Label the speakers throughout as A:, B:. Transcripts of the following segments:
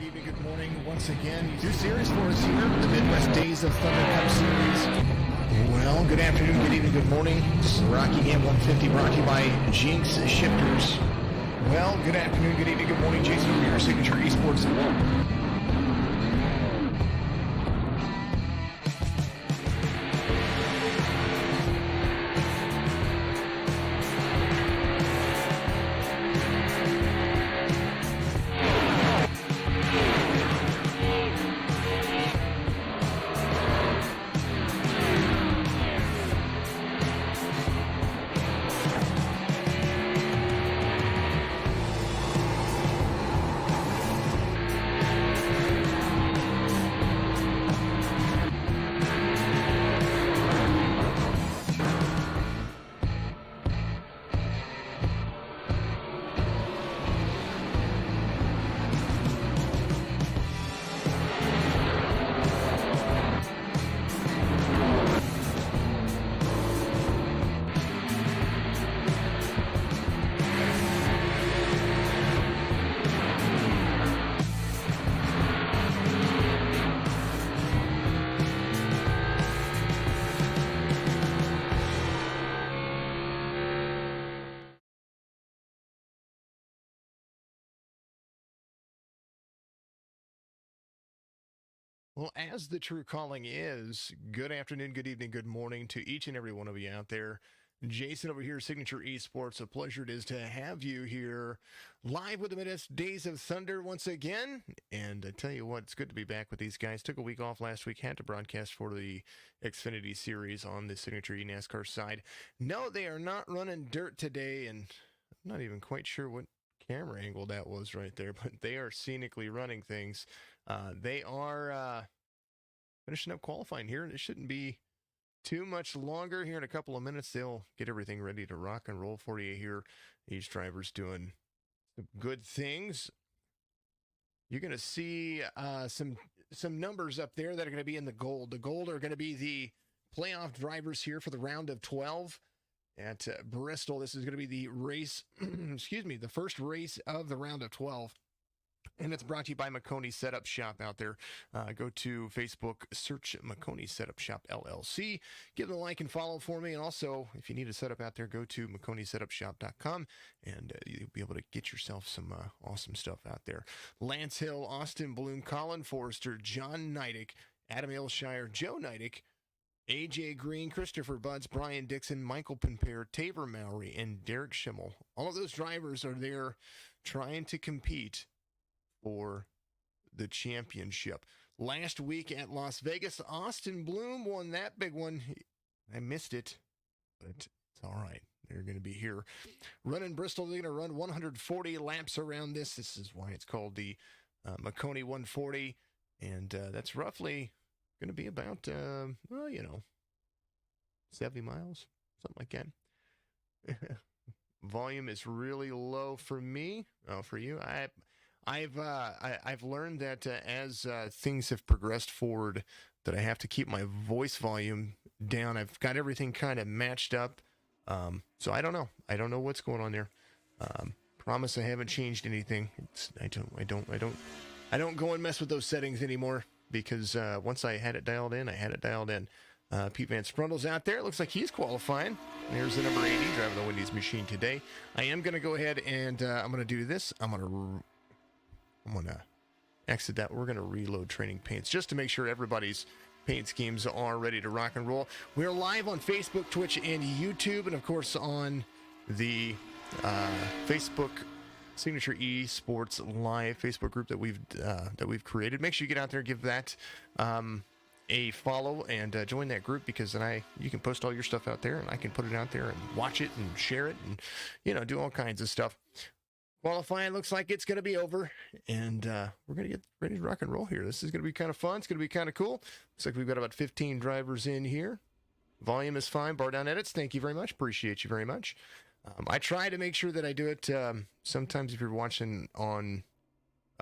A: evening, good morning. Once again, new series for us here, the Midwest Days of Thunder Cup Series. Well, good afternoon, good evening, good morning. Rockingham 150 brought to you by Jinx Shifters. Well, good afternoon, good evening, good morning. Jason over here, Signature Esports. Well, as the true calling is, good afternoon, good evening, good morning to each and every one of you out there. Jason over here, Signature Esports. A pleasure it is to have you here live with the Midwest Days of Thunder once again. And I tell you what, it's good to be back with these guys. Took a week off last week, had to broadcast for the Xfinity Series on the Signature NASCAR side. No, they are not running dirt today, and I'm not even quite sure what camera angle that was right there, but they are scenically running things. They are finishing up qualifying here, and it shouldn't be too much longer. Here in a couple of minutes, they'll get everything ready to rock and roll for you here. Each driver's doing some good things. You're going to see some numbers up there that are going to be in the gold. The gold are going to be the playoff drivers here for the round of 12 at Bristol. This is going to be the race, the first race of the round of 12. And it's brought to you by Maconi Setup Shop out there. Go to Facebook, search Maconi Setup Shop LLC. Give them a like and follow for me. And also, if you need a setup out there, go to MaconiSetupShop.com and you'll be able to get yourself some awesome stuff out there. Lance Hill, Austin Bloom, Colin Forster, John Neidick, Adam Aylshire, Joe Neidick, AJ Green, Christopher Buds, Brian Dixon, Michael Pimpere, Tabor Mowry, and Derek Schimmel. All of those drivers are there trying to compete for the championship. Last week at Las Vegas, Austin Bloom won that big one. I missed it, but it's all right. They're going to be here running Bristol. They're going to run 140 laps around this. This is why it's called the Maconi 140, and that's roughly going to be about 70 miles, something like that. Volume is really low for me. For you, I've learned that as things have progressed forward, that I have to keep my voice volume down. I've got everything kind of matched up, so I don't know. I don't know what's going on there. Promise I haven't changed anything. I don't go and mess with those settings anymore because once I had it dialed in, I had it dialed in. Pete Van Sprundel's out there. It looks like he's qualifying. There's the number 80 driving the Wendy's machine today. I am going to go ahead and I'm going to do this. I'm going to exit that. We're going to reload training paints just to make sure everybody's paint schemes are ready to rock and roll. We're live on Facebook, Twitch, and YouTube, and of course on the Facebook Signature Esports Live Facebook group that we've created. Make sure you get out there and give that a follow and join that group, because then you can post all your stuff out there and I can put it out there and watch it and share it and do all kinds of stuff. Qualifying looks like it's going to be over, and we're going to get ready to rock and roll here. This is going to be kind of fun. It's going to be kind of cool. Looks like we've got about 15 drivers in here. Volume is fine. Bar down edits. Thank you very much. Appreciate you very much. I try to make sure that I do it. Sometimes if you're watching on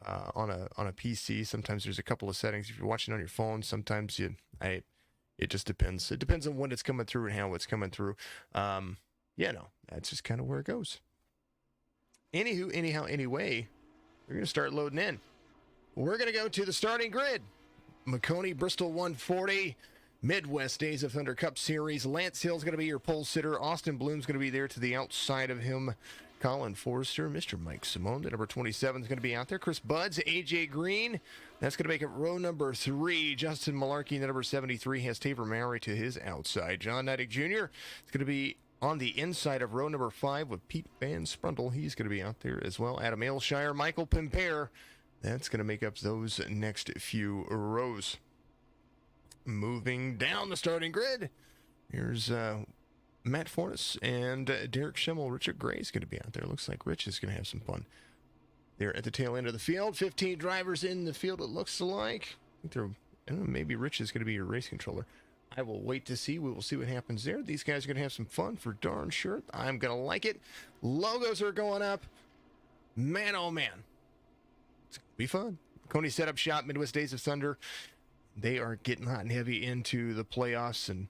A: a PC, sometimes there's a couple of settings. If you're watching on your phone, sometimes it just depends. It depends on when it's coming through and how it's coming through. That's just kind of where it goes. Anyway, we're going to start loading in. We're going to go to the starting grid. Maconi, Bristol 140, Midwest Days of Thunder Cup Series. Lance Hill's going to be your pole sitter. Austin Bloom's going to be there to the outside of him. Colin Forster, Mr. Mike Simone, the number 27 is going to be out there. Chris Buds, AJ Green, that's going to make it row number 3. Justin Malarkey, the number 73, has Tabor Mowry to his outside. John Niddick Jr. is going to be on the inside of row number 5 with Pete Van Sprundle. He's going to be out there as well. Adam Aylshire, Michael Pimpere, that's going to make up those next few rows. Moving down the starting grid, here's Matt Fornes and Derek Schimmel. Richard Gray is going to be out there. Looks like Rich is going to have some fun. They're at the tail end of the field. 15 drivers in the field, it looks like. I don't know, maybe Rich is going to be your race controller. I will wait to see. We will see what happens there. These guys are going to have some fun for darn sure. I'm going to like it. Logos are going up. Man, oh man. It's going to be fun. Maconi Setup Shop, Midwest Days of Thunder. They are getting hot and heavy into the playoffs, and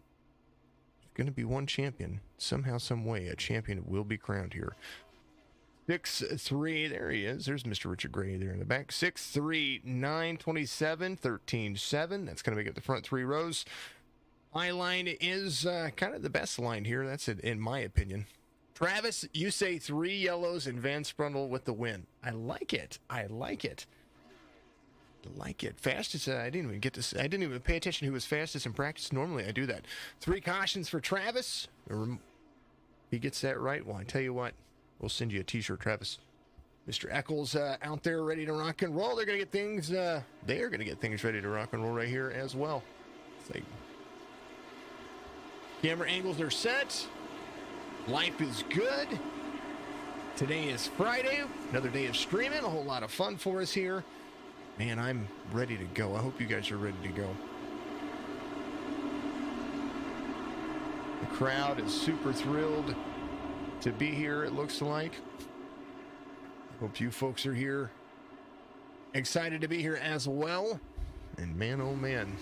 A: going to be one champion. Somehow, some way, a champion will be crowned here. 6-3, there he is. There's Mr. Richard Gray there in the back. 6-3, 9-27, 13-7. That's going to make it the front 3 rows. My line is kind of the best line here. That's it, in my opinion. Travis, you say 3 yellows and Van Sprundle with the win. I like it. I like it. Like it. Fastest, I didn't even pay attention who was fastest in practice. Normally I do that. 3 cautions for Travis. He gets that right. Well, I tell you what, we'll send you a t-shirt, Travis. Mr. Eccles out there ready to rock and roll. They're going to get things, they are going to get things ready to rock and roll right here as well. Like, camera angles are set. Life is good. Today is Friday. Another day of streaming. A whole lot of fun for us here. Man, I'm ready to go. I hope you guys are ready to go. The crowd is super thrilled to be here, it looks like. Hope you folks are here. Excited to be here as well. And man, oh man.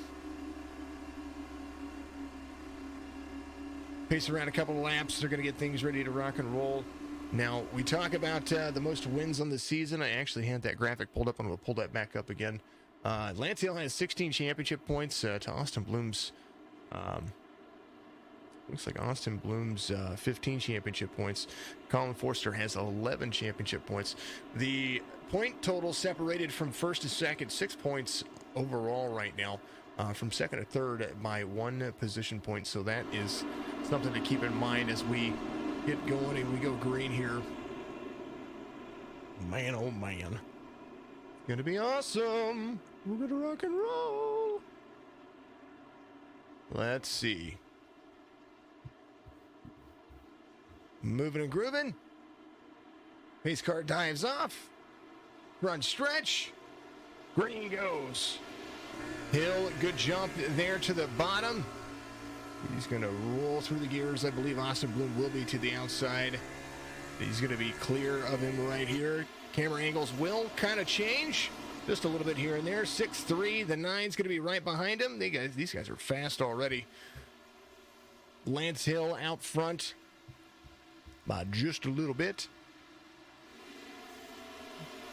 A: Pace around a couple of laps. They're going to get things ready to rock and roll. Now, we talk about the most wins on the season. I actually had that graphic pulled up. I'm going to pull that back up again. Lance Hill has 16 championship points to Austin Bloom's. Looks like Austin Bloom's 15 championship points. Colin Forster has 11 championship points. The point total separated from first to second, 6 points overall right now. From second to third by 1 position point. So that is something to keep in mind as we get going and we go green here. Man, oh man. It's gonna be awesome. We're gonna rock and roll. Let's see. Moving and grooving. Pace car dives off. Front stretch. Green goes. Hill, good jump there to the bottom. He's going to roll through the gears. I believe Austin Bloom will be to the outside. He's going to be clear of him right here. Camera angles will kind of change just a little bit here and there. 6-3. The 9's going to be right behind him. These guys are fast already. Lance Hill out front by just a little bit.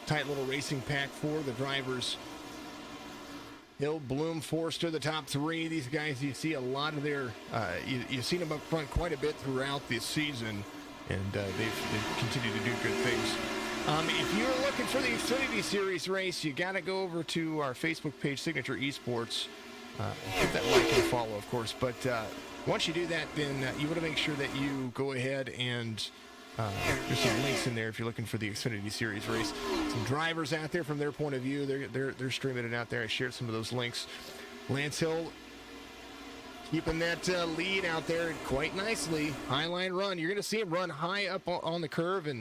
A: Tight little racing pack for the drivers. Hill, Bloom, Forster, the top 3. These guys, you see a lot of their, you've seen them up front quite a bit throughout this season, and they've continued to do good things. If you're looking for the Xfinity Series race, you got to go over to our Facebook page, Signature Esports. Hit that like and follow, of course. But once you do that, then you want to make sure that you go ahead and there's some links in there if you're looking for the Xfinity Series race. Some drivers out there from their point of view. They're streaming it out there. I shared some of those links. Lance Hill keeping that lead out there quite nicely. Highline run. You're going to see him run high up on the curve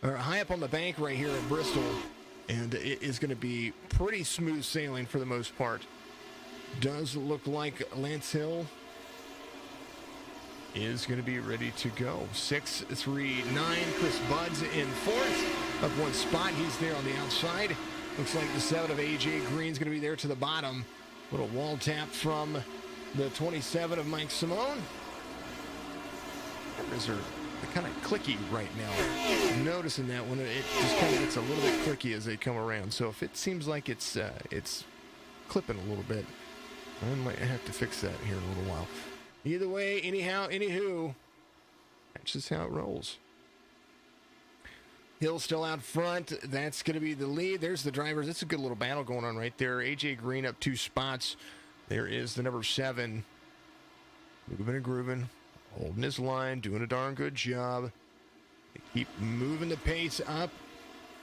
A: or high up on the bank right here in Bristol. And it is going to be pretty smooth sailing for the most part. Does look like Lance Hill is going to be ready to go. 6-3-9. Chris Buds in fourth. Up 1 spot. He's there on the outside. Looks like the 7 of AJ Green's going to be there to the bottom. Little wall tap from the 27 of Mike Simone. Cameras are kind of clicky right now. I'm noticing that when it just kind of gets a little bit clicky as they come around. So if it seems like it's clipping a little bit, I might have to fix that here in a little while. Either way, anyhow, anywho, that's just how it rolls. Hill still out front. That's going to be the lead. There's the drivers. It's a good little battle going on right there. AJ Green up 2 spots. There is the number 7. Moving and grooving. Holding his line. Doing a darn good job. They keep moving the pace up.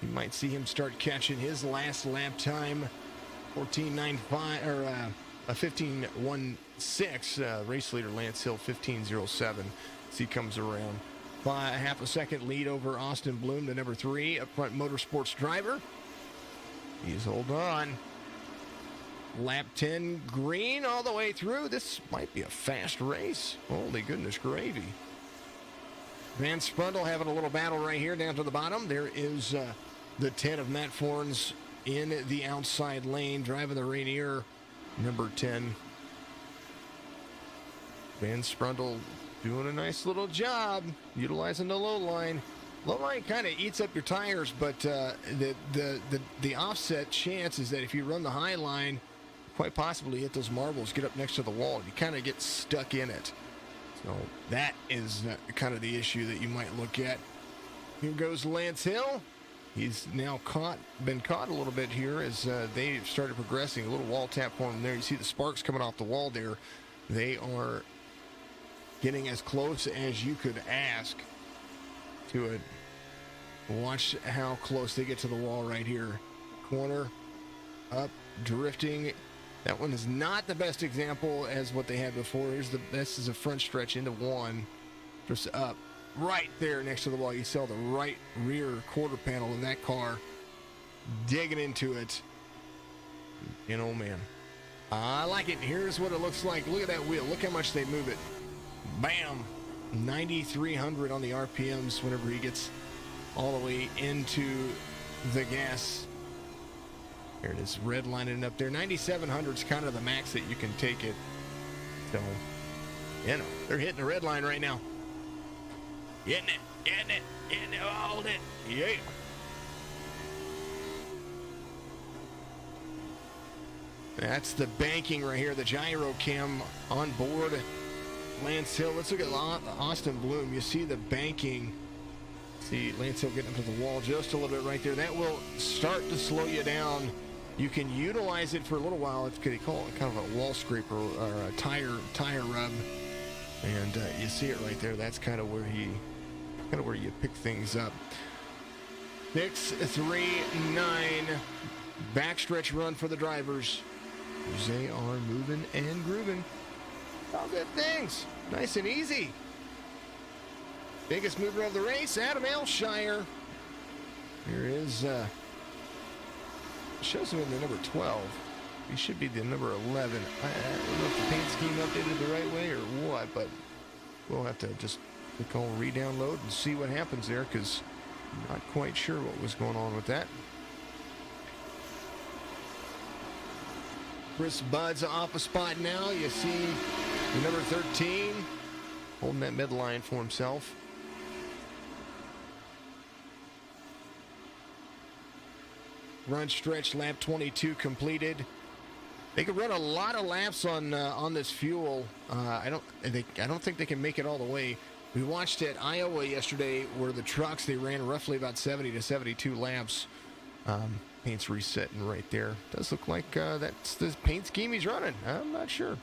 A: You might see him start catching his last lap time. 14.95 or a 15.16. Race leader Lance Hill 15.07 as he comes around. By a half a second lead over Austin Bloom, the number 3 up front motorsports driver. He's holding on. Lap 10 Green all the way through. This might be a fast race. Holy goodness gravy. Van Sprundle having a little battle right here down to the bottom. There is the 10 of Matt Forns in the outside lane, driving the Rainier, number 10. Van Sprundle doing a nice little job, utilizing the low line. Low line kind of eats up your tires, but the offset chance is that if you run the high line, quite possibly hit those marbles, get up next to the wall. You kind of get stuck in it. So that is kind of the issue that you might look at. Here goes Lance Hill. He's now been caught a little bit here as they started progressing. A little wall tap for him there. You see the sparks coming off the wall there. They are getting as close as you could ask to it. Watch how close they get to the wall right here. Corner, up, drifting. That one is not the best example as what they had before. This is a front stretch into 1. Just up. Right there next to the wall. You saw the right rear quarter panel of that car digging into it. And oh man, I like it. Here's what it looks like. Look at that wheel. Look how much they move it. Bam! 9,300 on the RPMs whenever he gets all the way into the gas. There it is, redlining up there. 9,700 is kind of the max that you can take it. So, they're hitting the red line right now. Getting it, hold it. Yeah. That's the banking right here, the gyro cam on board. Lance Hill, let's look at Austin Bloom. You see the banking. See Lance Hill getting up to the wall just a little bit right there. That will start to slow you down. You can utilize it for a little while. It's what they call it, kind of a wall scraper or a tire rub. And you see it right there. That's kind of where you pick things up. 6-3-9 backstretch run for the drivers. They are moving and grooving. All good things. Nice and easy. Biggest mover of the race, Adam Alshire. Here is, shows him in the number 12. He should be the number 11. I don't know if the paint scheme updated the right way or what, but we'll have to just click on re-download and see what happens there, because I'm not quite sure what was going on with that. Chris Budd's off a spot now. You see the number 13 holding that midline for himself. Run stretch lap 22 completed. They could run a lot of laps on this fuel. I don't think they can make it all the way. We watched at Iowa yesterday where the trucks, they ran roughly about 70 to 72 laps. Paint's resetting right there. Does look like that's the paint scheme he's running. I'm not sure.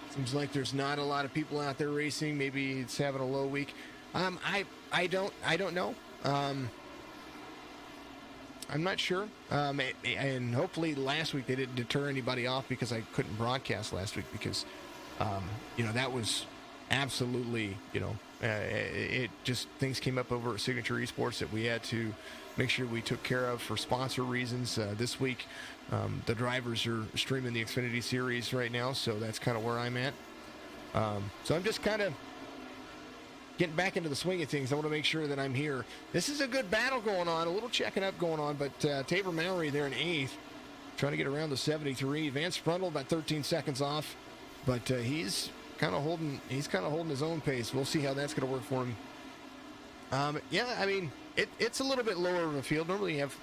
A: Seems like there's not a lot of people out there racing. Maybe it's having a low week. I don't know. I'm not sure. And hopefully last week they didn't deter anybody off because I couldn't broadcast last week because, that was absolutely, it just, things came up over at Signature Esports that we had to make sure we took care of for sponsor reasons. This week, the drivers are streaming the Xfinity Series right now, so that's kind of where I'm at. So I'm just kind of getting back into the swing of things. I want to make sure that I'm here. This is a good battle going on, a little checking up going on, but Tabor Mallory there in 8th. trying to get around the 73. Vance Brundle about 13 seconds off, but he's kind of holding his own pace. We'll see how that's going to work for him. Yeah, I mean, it's a little bit lower of a field. Normally you have,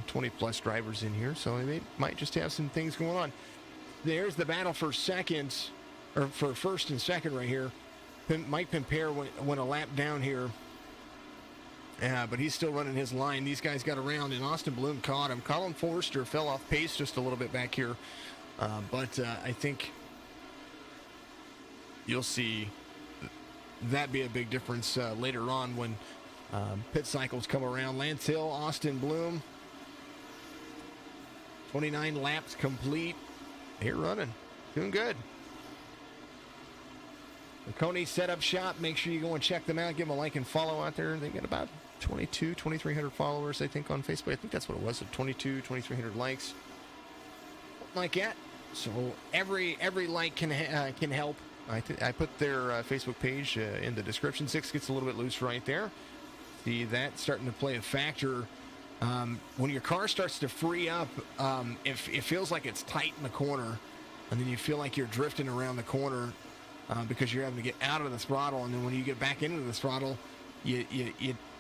A: 20 plus drivers in here, so they might just have some things going on. There's the battle for second, or for first and second right here. Mike Pimpere went a lap down here. Yeah, but he's still running his line. These guys got around, and Austin Bloom caught him. Colin Forster fell off pace just a little bit back here. But I think you'll see that be a big difference later on when pit cycles come around. Lance Hill, Austin Bloom, 29 laps complete. They're running. Doing good. Maconi Setup Shop. Make sure you go and check them out. Give them a like and follow out there. They got about 2,300 followers, I think, on Facebook. I think that's what it was, 2,300 likes. Like that. So every like can help. I put their Facebook page in the description. 6 gets a little bit loose right there. See that starting to play a factor. When your car starts to free up, it feels like it's tight in the corner, and then you feel like you're drifting around the corner because you're having to get out of the throttle, and then when you get back into the throttle, you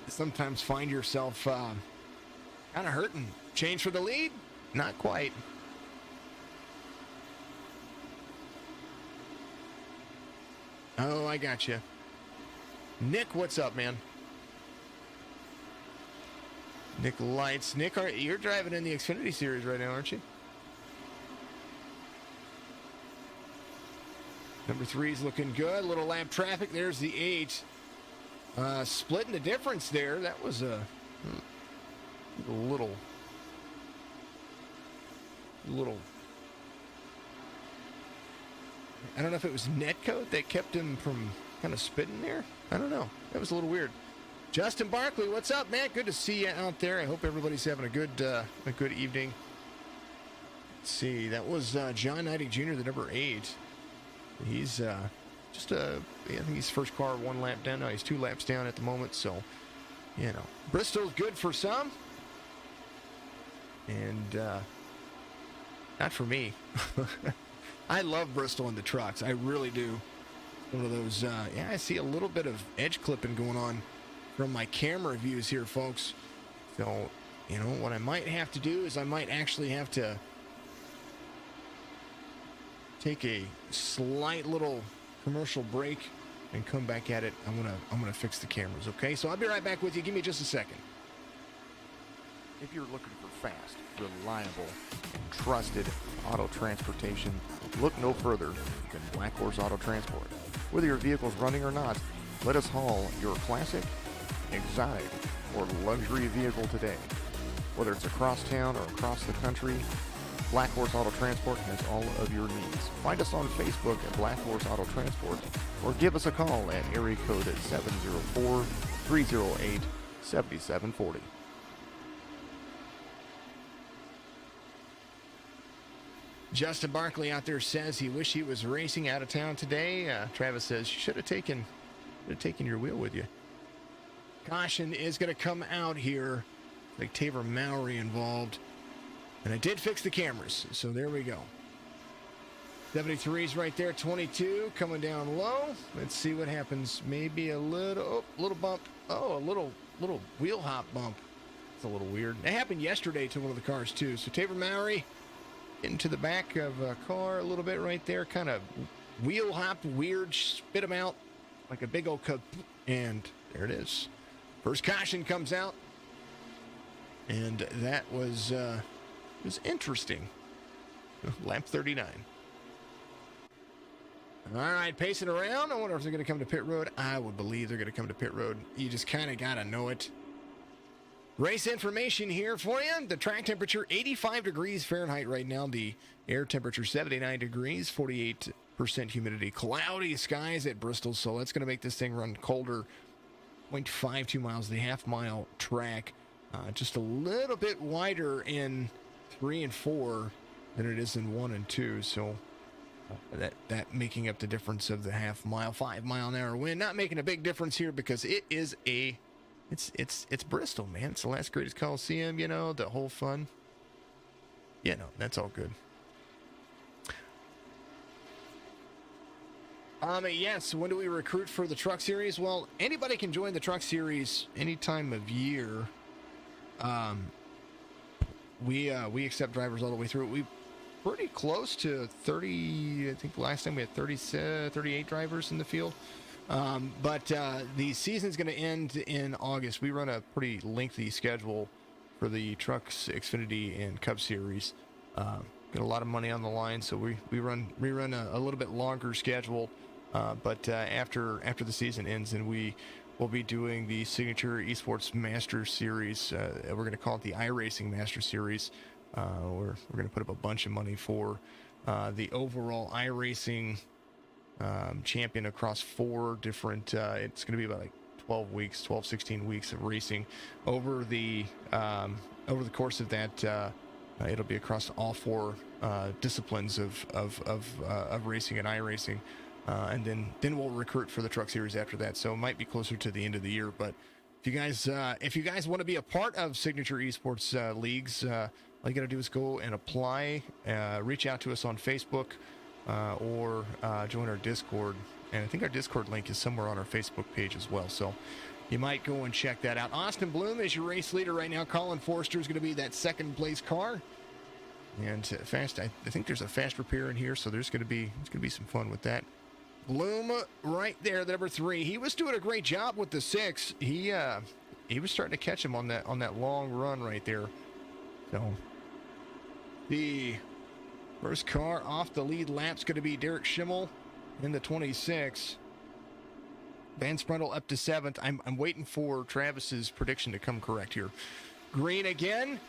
A: sometimes find yourself kind of hurting. Change for the lead? Not quite. Oh, I got you. Nick, what's up, man? Nick Lights. Nick, you're driving in the Xfinity Series right now, aren't you? Number 3's looking good. Little lap traffic. There's the 8. Splitting the difference there. That was a little. I don't know if it was netcode that kept him from kind of spitting there. I don't know. That was a little weird. Justin Barkley, what's up, man? Good to see you out there. I hope everybody's having a good evening. Let's see. That was John Knighting Jr., the number 8. He's I think he's first car 1 lap down. No, he's 2 laps down at the moment. So, Bristol's good for some, and not for me. I love Bristol in the trucks. I really do. One of those. I see a little bit of edge clipping going on from my camera views here, folks. So, what I might have to do is I might actually have to take a slight little commercial break and come back at it. I'm gonna fix the cameras, okay? So I'll be right back with you. Give me just a second.
B: If you're looking for fast, reliable, trusted auto transportation, look no further than Black Horse Auto Transport. Whether your vehicle's running or not, let us haul your classic, exotic, or luxury vehicle today. Whether it's across town or across the country, Black Horse Auto Transport has all of your needs. Find us on Facebook at Black Horse Auto Transport or give us a call at area code 704-308-7740.
A: Justin Barkley out there says he wished he was racing out of town today. Travis says you should have taken your wheel with you. Caution is going to come out here. Like Taver Mowry involved. And I did fix the cameras, so there we go. 73's right there, 22 coming down low. Let's see what happens. Maybe a little bump. Oh, a little wheel hop bump. It's a little weird. It happened yesterday to one of the cars too. So Taver Mowry into the back of a car a little bit right there, kind of wheel hop, weird, spit him out like a big old cup, and there it is. First caution comes out, and that was interesting. Lap 39. All right, pacing around. I wonder if they're going to come to pit road. I would believe they're going to come to pit road. You just kind of got to know it. Race information here for you. The track temperature 85 degrees Fahrenheit right now. The air temperature 79 degrees, 48% humidity. Cloudy skies at Bristol, so that's going to make this thing run colder. 0.52 miles, the half-mile track. Just a little bit wider in 3 and 4 than it is in 1 and 2. So that making up the difference of the half-mile, 5-mile-an-hour wind. Not making a big difference here because it is it's Bristol, man. It's the last greatest Coliseum, the whole fun. Yeah, no, that's all good. Yes, when do we recruit for the Truck Series? Well, anybody can join the Truck Series any time of year. We accept drivers all the way through. We pretty close to 30. I think last time we had 38 drivers in the field. But the season's going to end in August. We run a pretty lengthy schedule for the Trucks, Xfinity, and Cup Series. Got a lot of money on the line, so we run a little bit longer schedule. But after the season ends, and we will be doing the Signature Esports Masters Series. We're going to call it the iRacing Masters Series. We're going to put up a bunch of money for the overall iRacing champion across 4 different. It's going to be about like 16 weeks of racing over the course of that. It'll be across all 4 disciplines of racing and iRacing. And then we'll recruit for the Truck Series after that. So it might be closer to the end of the year. But if you guys want to be a part of Signature Esports leagues, all you got to do is go and apply. Reach out to us on Facebook or join our Discord. And I think our Discord link is somewhere on our Facebook page as well. So you might go and check that out. Austin Bloom is your race leader right now. Colin Forster is going to be that second place car. And fast. I think there's a fast repair in here, so there's going to be some fun with that. Bloom right there, the number 3. He was doing a great job with the 6. He was starting to catch him on that long run right there. So the first car off the lead lap's going to be Derek Schimmel in the 26. Van Sprundle up to 7th. I'm waiting for Travis's prediction to come correct here. Green again.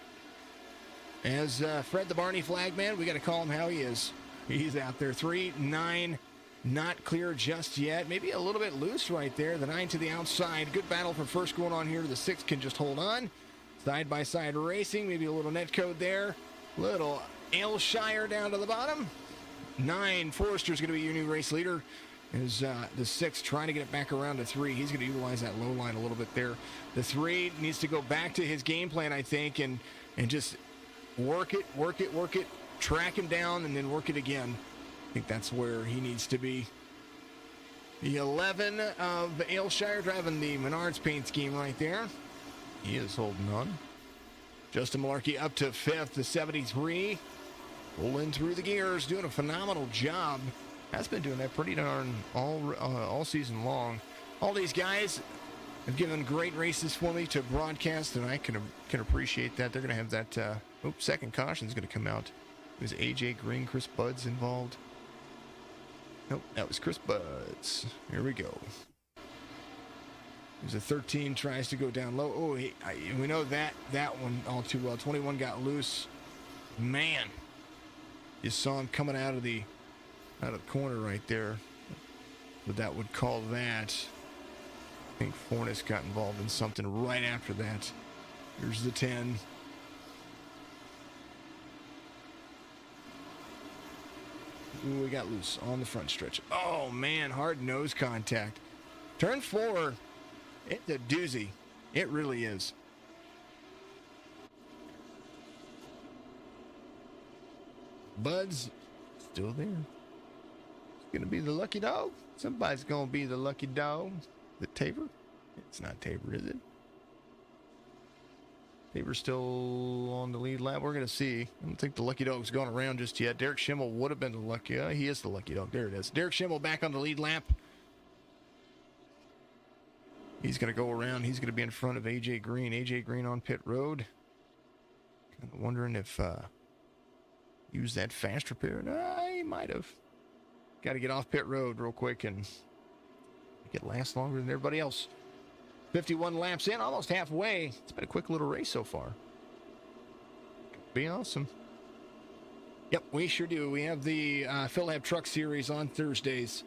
A: As Fred the Barney flagman, we got to call him how he is. He's out there. 3, 9, not clear just yet. Maybe a little bit loose right there. The 9 to the outside. Good battle for first going on here. The 6 can just hold on. Side-by-side racing. Maybe a little net code there. Little Aylshire down to the bottom. 9, Forster's going to be your new race leader. Is the 6 trying to get it back around to 3. He's going to utilize that low line a little bit there. The 3 needs to go back to his game plan, I think, and just work it, track him down, and then work it again. I think that's where he needs to be. The 11 of Aylshire driving the Menards paint scheme right there. He is holding on. Justin Malarkey up to 5th, the 73. Pulling through the gears, doing a phenomenal job. Has been doing that pretty darn all season long. All these guys have given great races for me to broadcast, and I can appreciate that. They're going to have that. Second caution is going to come out. Was AJ Green, Chris Buds involved? Nope, that was Chris Buds. Here we go. There's a 13 tries to go down low. Oh, we know that one all too well. 21 got loose. Man, you saw him coming out of the corner right there. But that would call that. I think Fornes got involved in something right after that. Here's the 10. Ooh, we got loose on the front stretch. Oh, man, hard nose contact. Turn 4, it's a doozy. It really is. Bud's still there. It's going to be the lucky dog. Somebody's going to be the lucky dog. The Tabor? It's not Tabor, is it? Tabor's still on the lead lap. We're going to see. I don't think the lucky dog's gone around just yet. Derek Schimmel would have been the lucky. He is the lucky dog. There it is. Derek Schimmel back on the lead lap. He's going to go around. He's going to be in front of AJ Green. AJ Green on pit road. Kind of wondering if use that fast repair. He might have. Got to get off pit road real quick and make it last longer than everybody else. 51 laps in, almost halfway. It's been a quick little race so far. Be awesome. Yep, we sure do. We have the Phil Lab Truck Series on Thursdays.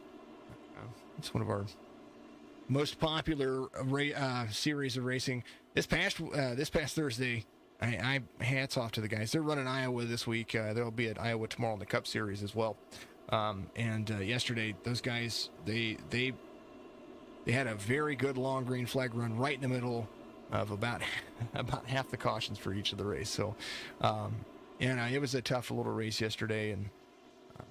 A: It's one of our most popular series of racing. This past Thursday, I hats off to the guys. They're running Iowa this week. They'll be at Iowa tomorrow in the Cup Series as well. And yesterday, those guys they had a very good long green flag run right in the middle of about half the cautions for each of the race. So Yeah, no, it was a tough little race yesterday,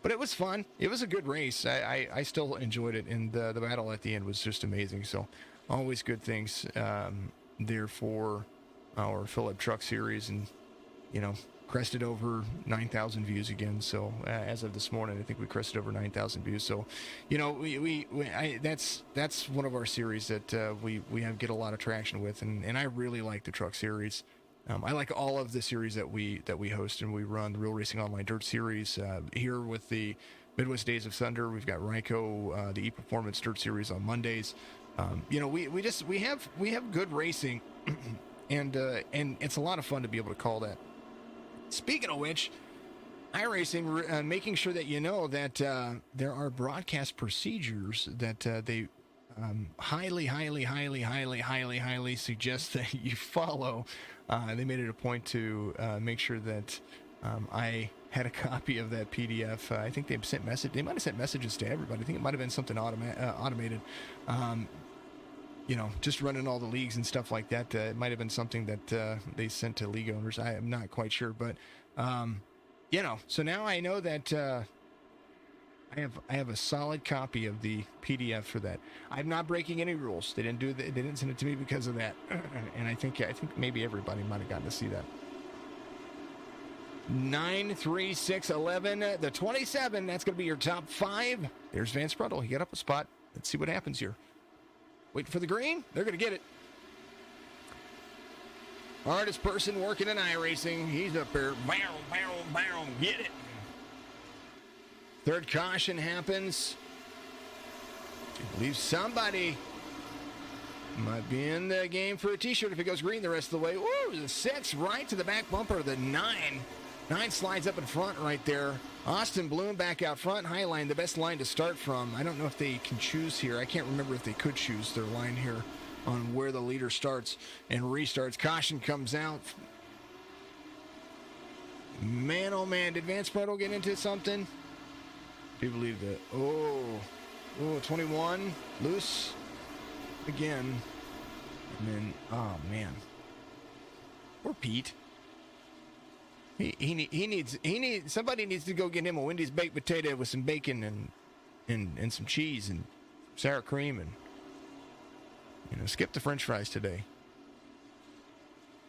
A: but it was fun. It was a good race. I still enjoyed it, and the battle at the end was just amazing. So, always good things there for our Phillip Truck Series, and crested over 9,000 views again. So as of this morning, I think we crested over 9,000 views. So, that's one of our series that we get a lot of traction with, and I really like the Truck Series. I like all of the series that we host and we run. The Real Racing Online Dirt Series here with the Midwest Days of Thunder. We've got Ryko, the E-Performance Dirt Series on Mondays. We have good racing, and it's a lot of fun to be able to call that. Speaking of which, iRacing making sure that you know that there are broadcast procedures that they highly suggest that you follow. They made it a point to make sure that I had a copy of that PDF. I think they might have sent messages to everybody. I think it might have been something automated. Just running all the leagues and stuff like that. It might have been something that they sent to league owners. I am not quite sure, but so now I know that I have a solid copy of the PDF for that. I'm not breaking any rules. They didn't send it to me because of that. And I think maybe everybody might have gotten to see that. 9, 3, 6, 11, the 27. That's going to be your top 5. There's Vance Brundle. He got up a spot. Let's see what happens here. Waiting for the green. They're going to get it. Hardest person working in iRacing. He's up there. Get it. Third caution happens. I believe somebody might be in the game for a t-shirt if it goes green the rest of the way. Ooh, the 6 right to the back bumper. The 9. 9 slides up in front right there. Austin Bloom back out front. High line, the best line to start from. I don't know if they can choose here. I can't remember if they could choose their line here on where the leader starts and restarts. Caution comes out. Man, oh man, did Vance Brundle get into something? Do you believe that? Oh, 21 loose again, and then man, poor Pete. He needs somebody needs to go get him a Wendy's baked potato with some bacon and some cheese and sour cream, and skip the French fries today.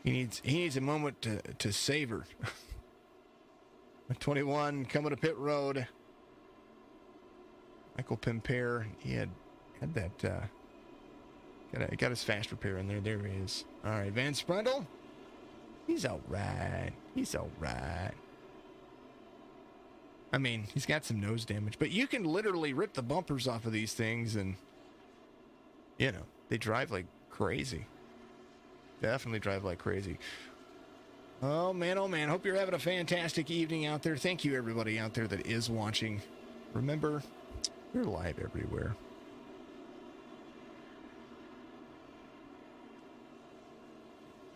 A: He needs a moment to savor. 21 coming to pit road. Michael Pimper, he had that, got his fast repair in there. There he is. All right, Vance Brundle, he's all right. I mean, he's got some nose damage, but you can literally rip the bumpers off of these things, and they drive like crazy. Definitely drive like crazy. Oh man, hope you're having a fantastic evening out there. Thank you everybody out there that is watching. Remember, we're live everywhere.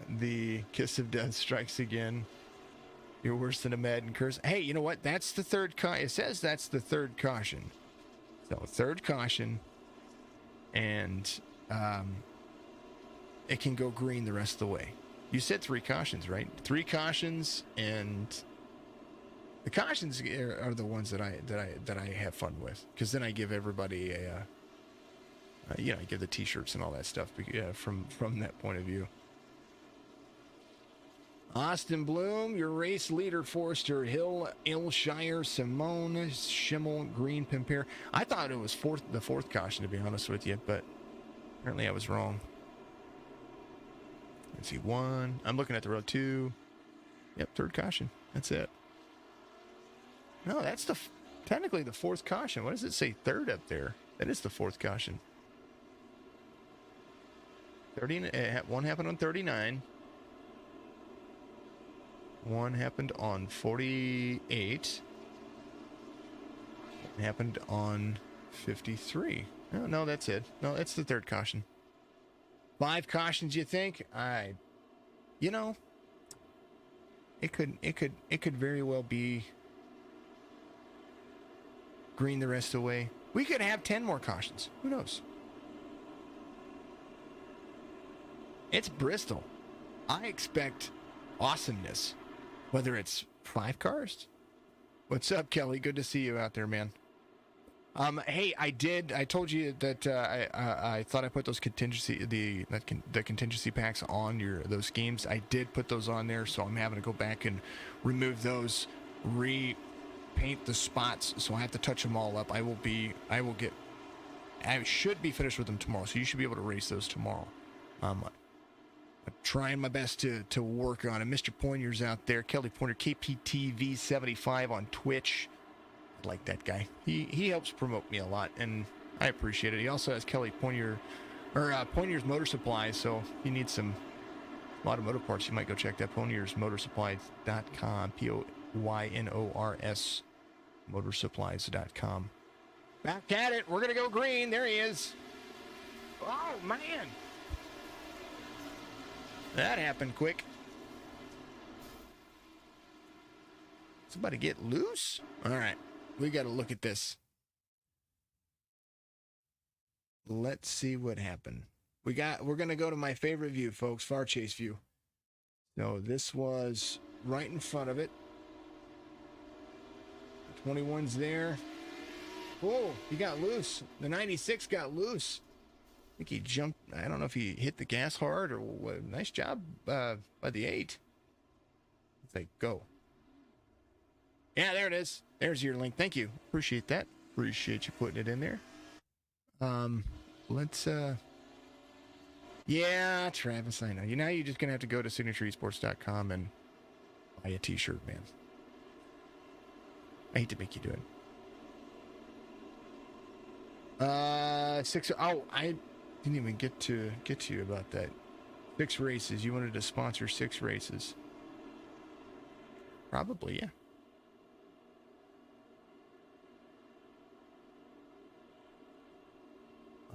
A: The kiss of death strikes again. You're worse than a Madden curse. Hey, you know what? That's the third it says that's the third caution. So third caution, and it can go green the rest of the way. You said 3 cautions, right? 3 cautions, and the cautions are the ones that I have fun with, because then I give everybody I give the t-shirts and all that stuff from that point of view. Austin Bloom, your race leader, Forster, Hill, Ilshire, Simone, Schimmel, Green, Pimper. I thought it was the fourth caution, to be honest with you, but apparently I was wrong. Let's see, 1. I'm looking at the road. 2. Yep, third caution. That's it. No, that's technically the fourth caution. What does it say third up there? That is the fourth caution. 1 happened on 39. 1 happened on 48. 1 happened on 53. No, that's it. No, that's the third caution. 5 cautions, you think? It could very well be green the rest of the way. We could have 10 more cautions. Who knows? It's Bristol. I expect awesomeness. Whether it's 5 cars. What's up, Kelly? Good to see you out there, man. Hey, I told you that I thought I put those the contingency packs on those games. I did put those on there, so I'm having to go back and remove those, repaint the spots. So I have to touch them all up. I should be finished with them tomorrow, so you should be able to race those tomorrow. I'm trying my best to work on it. Mr. Pointer's out there. Kelly Pointer, KPTV75 on Twitch. I like that guy. He helps promote me a lot, and I appreciate it. He also has Kelly Pointer, or Pointer's Motor Supply, so if you need a lot of motor parts, you might go check that, PointersMotorSupplies.com, POYNORS motorsupplies.com. Back at it. We're going to go green. There he is. Oh, man. That happened quick. Somebody get loose? All right. We got to look at this. Let's see what happened. We're going to go to my favorite view, folks, far chase view. So this was right in front of it. 21's there. Oh, he got loose. The 96 got loose. I think he jumped. I don't know if he hit the gas hard or what. Nice job by the 8. It's like, go. Yeah, there it is. There's your link. Thank you. Appreciate that. Appreciate you putting it in there. Let's, yeah, Travis, I know. Now you're just going to have to go to signatureesports.com and buy a t-shirt, man. I hate to make you do it. 6. Oh, I didn't even get to you about that. 6 races. You wanted to sponsor 6 races. Probably, yeah.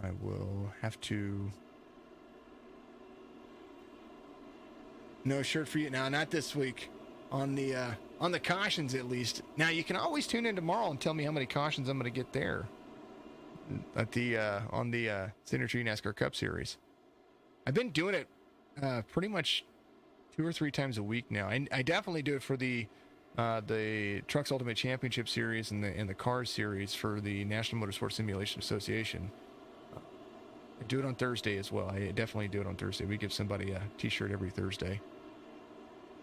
A: I will have to. No shirt for you. No, not this week. On the cautions, at least. Now you can always tune in tomorrow and tell me how many cautions I'm going to get there. At the on the Signature NASCAR Cup Series. I've been doing it pretty much 2 or 3 times a week now. I definitely do it for the Trucks Ultimate Championship Series and the Cars Series for the National Motorsport Simulation Association. I do it on Thursday as well. I definitely do it on Thursday. We give somebody a t-shirt every Thursday.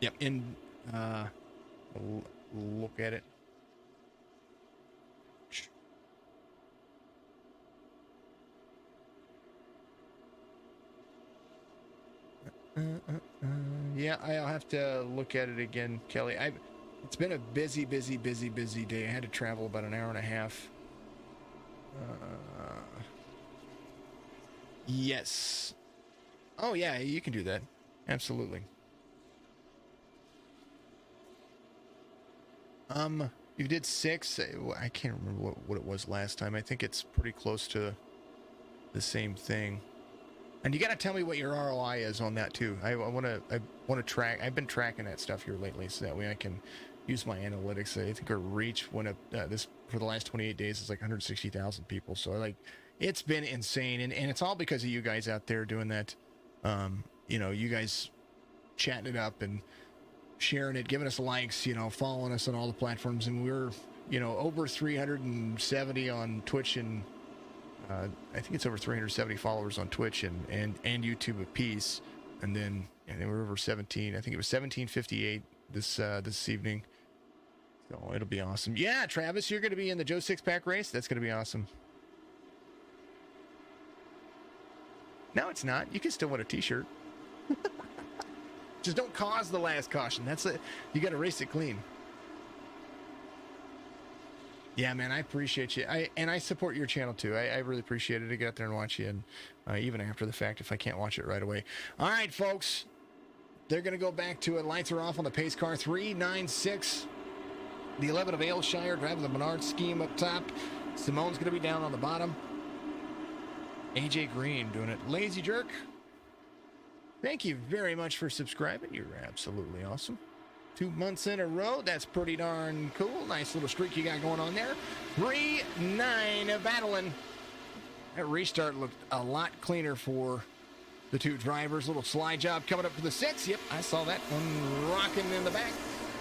A: Yep, and look at it. Yeah, I'll have to look at it again, Kelly. It's been a busy day. I had to travel about an hour and a half. Yes. Oh, yeah, you can do that. Absolutely. You did 6. I can't remember what it was last time. I think it's pretty close to the same thing. And you got to tell me what your ROI is on that too. I want to track. I've been tracking that stuff here lately, so that way I can use my analytics. I think our reach went up for the last 28 days is like 160,000 people. So it's been insane, and it's all because of you guys out there doing that. You guys chatting it up and sharing it, giving us likes, following us on all the platforms, and we're over 370 on Twitch, and I think it's over 370 followers on Twitch and YouTube apiece, and then we're over 17. I think it was 1758 this evening. So it'll be awesome. Yeah, Travis, you're going to be in the Joe 6-pack race. That's going to be awesome. No, it's not. You can still win a t-shirt. Just don't cause the last caution. That's it. You got to race it clean. Yeah, man, I appreciate you. I support your channel too. I really appreciate it to get out there and watch you, and even after the fact if I can't watch it right away. All right, folks. They're going to go back to it. Lights are off on the pace car. 396. The 11 of Aylshire driving the Menard scheme up top. Simone's going to be down on the bottom. AJ Green doing it. Lazy Jerk. Thank you very much for subscribing. You're absolutely awesome. 2 months in a row. That's pretty darn cool. Nice little streak you got going on there. 3-9 battling. That restart looked a lot cleaner for the 2 drivers. Little slide job coming up for the 6. Yep, I saw that one rocking in the back.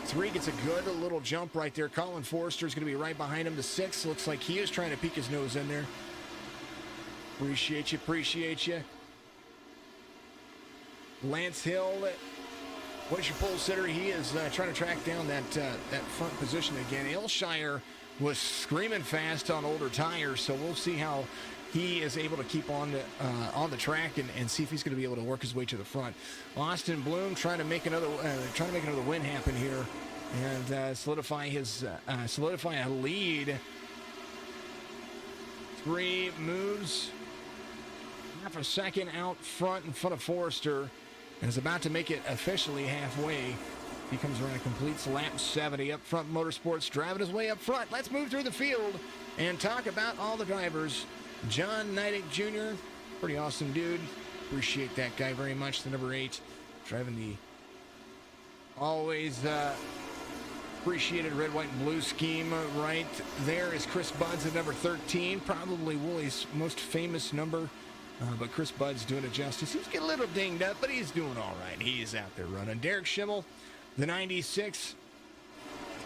A: 3 gets a good little jump right there. Colin Forster is going to be right behind him. The 6 looks like he is trying to peek his nose in there. Appreciate you. Lance Hill, what's your pole sitter? He is trying to track down that front position again. Ilshire was screaming fast on older tires, so we'll see how he is able to keep on the track and see if he's going to be able to work his way to the front. Austin Bloom trying to make another win happen here and solidify a lead. 3 moves, half a second out front in front of Forster, and is about to make it officially halfway. He comes around and completes lap 70 up front. Motorsports driving his way up front. Let's move through the field and talk about all the drivers. John Neidig Jr., pretty awesome dude. Appreciate that guy very much. The number 8, driving the always appreciated red, white, and blue scheme. Right there is Chris Buds at number 13, probably Woolie's most famous number. But Chris Budd's doing it justice. He's getting a little dinged up, but he's doing all right. He's out there running. Derek Schimmel, the 96.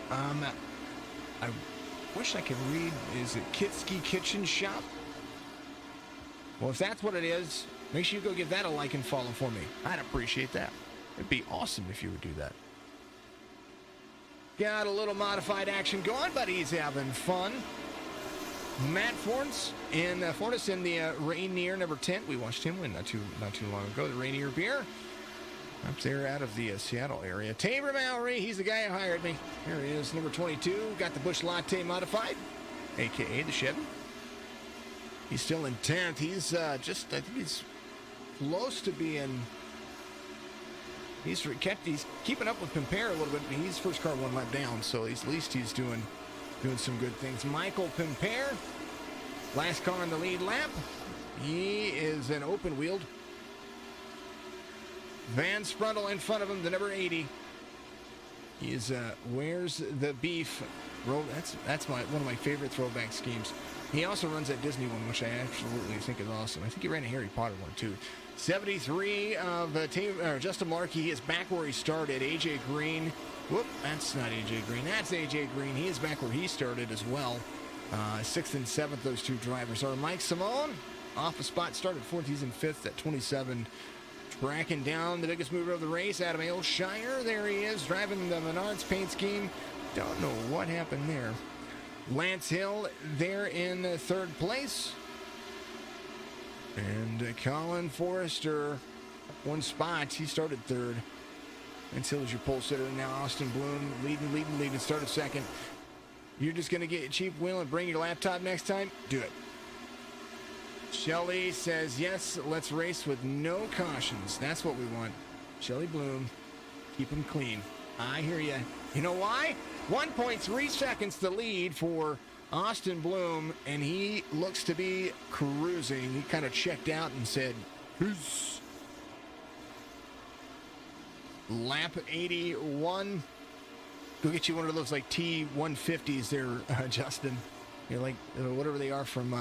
A: I wish I could read. Is it Kitsky Kitchen Shop? Well, if that's what it is, make sure you go give that a like and follow for me. I'd appreciate that. It'd be awesome if you would do that. Got a little modified action going, but he's having fun. Matt Fornes in the Rainier number 10. We watched him win not too long ago. The Rainier beer up there out of the Seattle area. Tabor Mallory, he's the guy who hired me. There he is, number 22. Got the Busch Latte modified, a.k.a. the Chevy. He's still in 10th. He's I think he's close to being... He's keeping up with Pimpere a little bit, but he's first car 1 lap down, so at least he's doing some good things. Michael Pimpere, last car in the lead lap. He is an open-wheeled. Van Sprundle in front of him, the number 80. He is Where's the Beef? That's one of my favorite throwback schemes. He also runs that Disney one, which I absolutely think is awesome. I think he ran a Harry Potter one, too. 73 of Justin Larkey. He is back where he started. AJ Green. Whoop, that's not AJ Green. That's AJ Green. He is back where he started as well. 6th and 7th, those two drivers are. Mike Simone, off a spot, started 4th. He's in 5th at 27. Tracking down the biggest mover of the race, Adam Ailshire. There he is, driving the Menards paint scheme. Don't know what happened there. Lance Hill there in 3rd place. And Colin Forster, 1 spot. He started 3rd. Lance Hill is your pole sitter. Now Austin Bloom leading, started 2nd. You're just going to get a cheap wheel and bring your laptop next time? Do it. Shelly says, yes, let's race with no cautions. That's what we want. Shelly Bloom, keep them clean. I hear you. You know why? 1.3 seconds the lead for Austin Bloom, and he looks to be cruising. He kind of checked out and said, peace. Lap 81. Go get you one of those like T150s there, Justin. You know, like whatever they are from,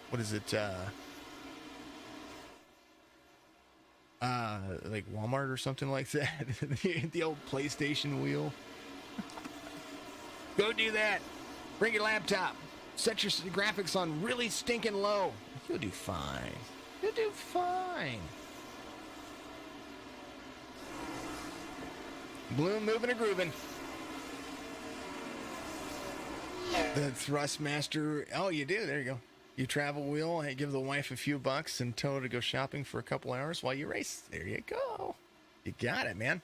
A: what is it? Like Walmart or something like that. The old PlayStation wheel. Go do that. Bring your laptop. Set your graphics on really stinking low. You'll do fine. You'll do fine. Bloom moving and grooving. The Thrustmaster. Oh, you do. There you go. You travel wheel. Hey, give the wife a few bucks and tell her to go shopping for a couple hours while you race. There you go. You got it, man.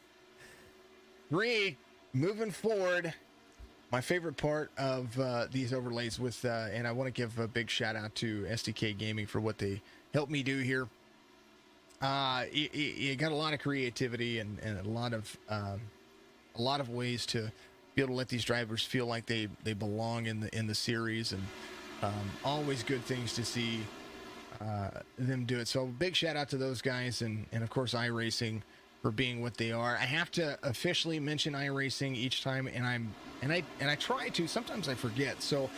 A: 3, moving forward. My favorite part of these overlays with, and I want to give a big shout out to SDK Gaming for what they helped me do here. You got a lot of creativity and a lot of ways to be able to let these drivers feel like they belong in the series, and always good things to see them do it. So big shout out to those guys, and of course iRacing for being what they are. I have to officially mention iRacing each time, and I try to. Sometimes I forget. So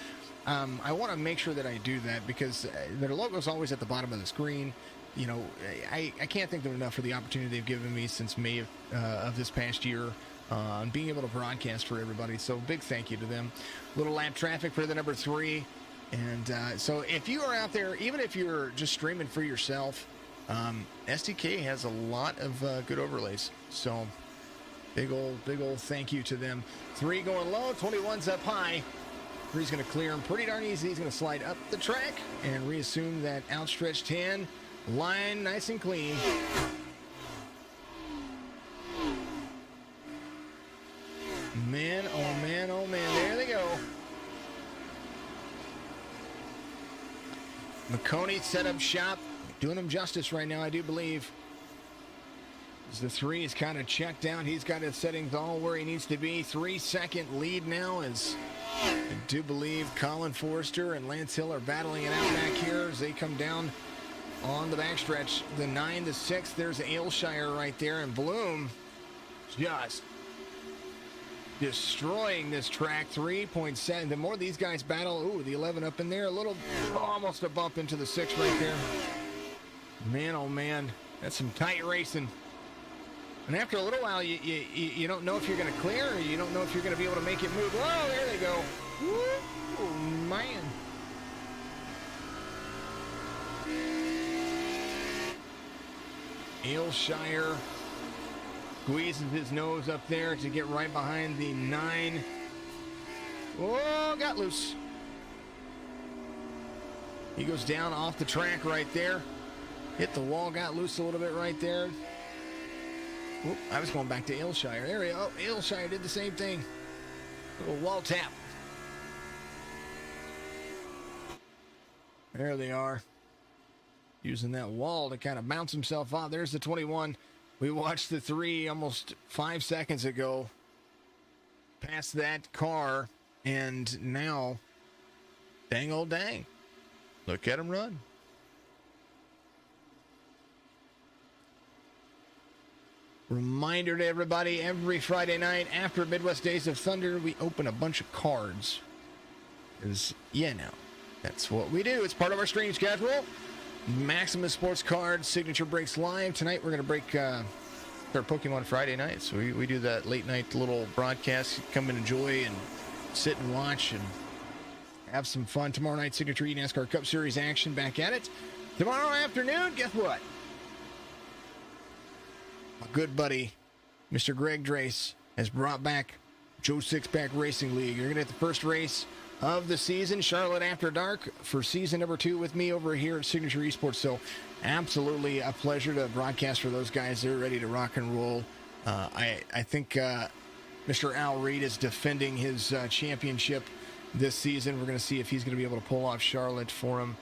A: I want to make sure that I do that, because their logo is always at the bottom of the screen. You know, I can't thank them enough for the opportunity they've given me since May of this past year. and being able to broadcast for everybody. So big thank you to them. Little lap traffic for the number 3. And so if you are out there, even if you're just streaming for yourself, SDK has a lot of good overlays. So big old thank you to them. 3 going low, 21's up high. 3's going to clear him pretty darn easy. He's going to slide up the track and reassume that outstretched hand. Line nice and clean. Man, oh man, oh man. There they go. Maconi Setup Shop. Doing him justice right now, I do believe. As the 3 is kind of checked out. He's got his settings all where he needs to be. 3-second lead now as I do believe Colin Forster and Lance Hill are battling it out back here as they come down on the backstretch. The 9, the 6, there's Aylshire right there, and Bloom just destroying this track. 3.7. The more these guys battle, ooh, the 11 up in there, a little, almost a bump into the 6 right there. Man, oh man, that's some tight racing. And after a little while, you don't know if you're going to clear, or you don't know if you're going to be able to make it move. Oh, there they go. Woo, man. Aylshire squeezes his nose up there to get right behind the 9. Oh, got loose. He goes down off the track right there. Hit the wall, got loose a little bit right there. Oop, I was going back to Aylshire. There we go. Oh, Aylshire did the same thing. Little wall tap. There they are. Using that wall to kind of bounce himself off. There's the 21. We watched the 3 almost 5 seconds ago. Past that car. And now, dang old dang. Look at him run. Reminder to everybody, every Friday night after Midwest Days of Thunder, we open a bunch of cards. Because, yeah, now, that's what we do. It's part of our stream schedule. Maximus Sports Cards, Signature Breaks Live. Tonight we're going to break our Pokemon Friday night. So we do that late night little broadcast. Come and enjoy and sit and watch and have some fun. Tomorrow night, Signature NASCAR Cup Series action back at it. Tomorrow afternoon, guess what? My good buddy, Mr. Greg Drace, has brought back Joe Sixpack Racing League. You're going to get the first race of the season, Charlotte After Dark, for season number 2 with me over here at Signature Esports. So absolutely a pleasure to broadcast for those guys. They're ready to rock and roll. I think Mr. Al Reed is defending his championship this season. We're going to see if he's going to be able to pull off Charlotte for him.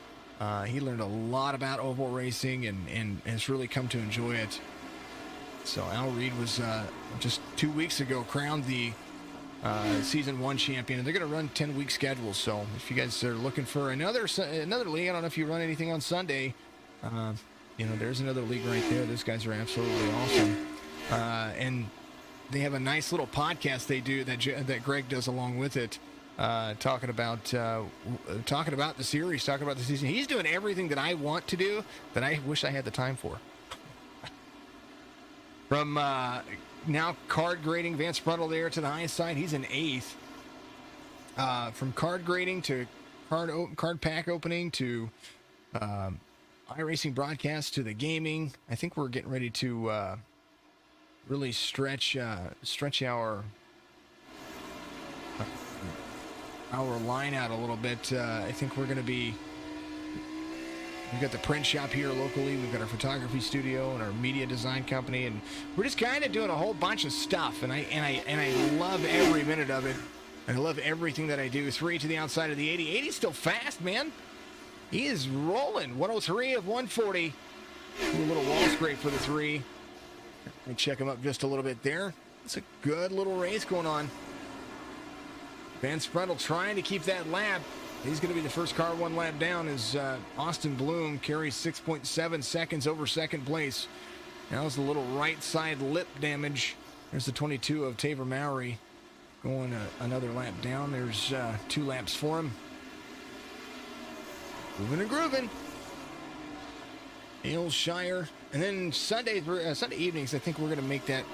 A: He learned a lot about oval racing and has really come to enjoy it. So Al Reed was just 2 weeks ago crowned the season 1 champion, and they're going to run 10-week schedules. So if you guys are looking for another league, I don't know if you run anything on Sunday. There's another league right there. Those guys are absolutely awesome, and they have a nice little podcast they do that Greg does along with it, talking about the series, talking about the season. He's doing everything that I want to do that I wish I had the time for. From now card grading, Vance Brundle there to the high side. He's in 8th. From card grading to card pack opening to iRacing broadcast to the gaming. I think we're getting ready to really stretch our line out a little bit. I think we're going to be. We've got the print shop here locally. We've got our photography studio and our media design company, and we're just kind of doing a whole bunch of stuff. And I love every minute of it. I love everything that I do. 3 to the outside of the 80. 80's still fast, man. He is rolling. 103 of 140. A little wall scrape for the 3. Let me check him up just a little bit there. It's a good little race going on. Van Sprundle trying to keep that lap. He's going to be the first car 1 lap down as Austin Bloom carries 6.7 seconds over second place. Now it's a little right side lip damage. There's the 22 of Taver Mowry going another lap down. There's 2 laps for him. Moving and grooving. Aylshire. And then Sunday evenings, I think we're going to make that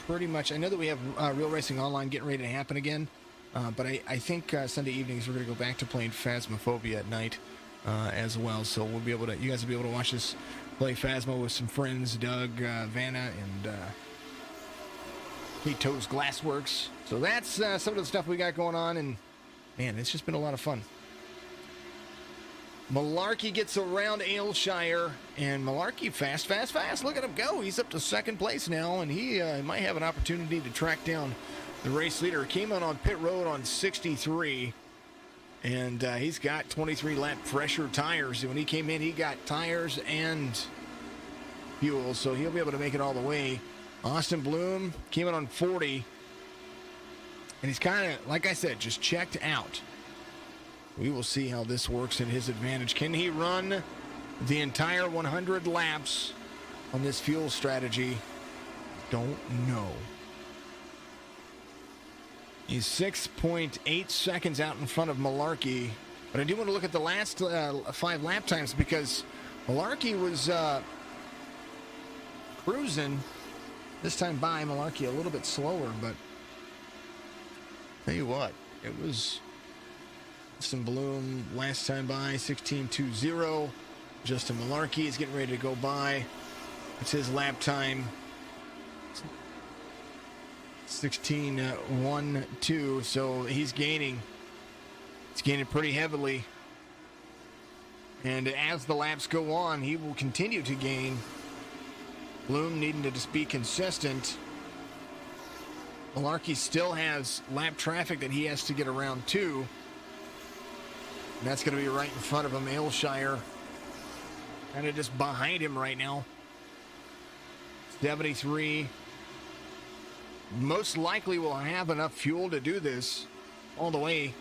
A: pretty much. I know that we have Real Racing Online getting ready to happen again, but I think Sunday evenings we're going to go back to playing Phasmophobia at night as well. So we'll be able to, you guys will be able to watch us play Phasmo with some friends, Doug, Vanna, and Pete Toes Glassworks. So that's some of the stuff we got going on, and man, it's just been a lot of fun. Malarkey gets around Aylshire, and Malarkey fast. Look at him go. He's up to second place now, and he might have an opportunity to track down the race leader. Came in on pit road on 63, and he's got 23-lap fresher tires. When he came in, he got tires and fuel, so he'll be able to make it all the way. Austin Bloom came in on 40, and he's kind of, like I said, just checked out. We will see how this works in his advantage. Can he run the entire 100 laps on this fuel strategy? Don't know. He's 6.8 seconds out in front of Malarkey. But I do want to look at the last 5 lap times, because Malarkey was cruising this time by. Malarkey a little bit slower, but tell you what, it was Justin Bloom last time by, 16.20. Justin Malarkey is getting ready to go by. It's his lap time, 16.12. So he's gaining. He's gaining pretty heavily. And as the laps go on, he will continue to gain. Bloom needing to just be consistent. Malarkey still has lap traffic that he has to get around too. And that's going to be right in front of him. Aylshire kind of just behind him right now. 73. Most likely will have enough fuel to do this all the way.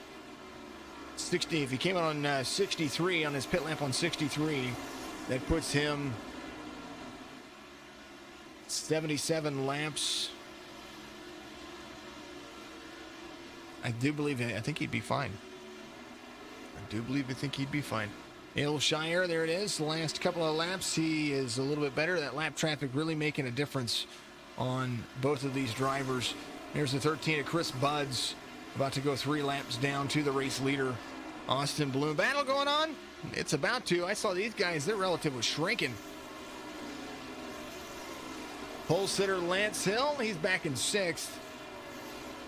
A: 60. If he came out on 63 on his pit lap on 63, that puts him 77 laps. I think he'd be fine. I think he'd be fine. Aylshire, there it is. The last couple of laps, he is a little bit better. That lap traffic really making a difference on both of these drivers. There's the 13 of Chris Buds, about to go 3 laps down to the race leader, Austin Bloom. Battle going on? It's about to. I saw these guys, their relative was shrinking. Pole sitter Lance Hill, he's back in 6th.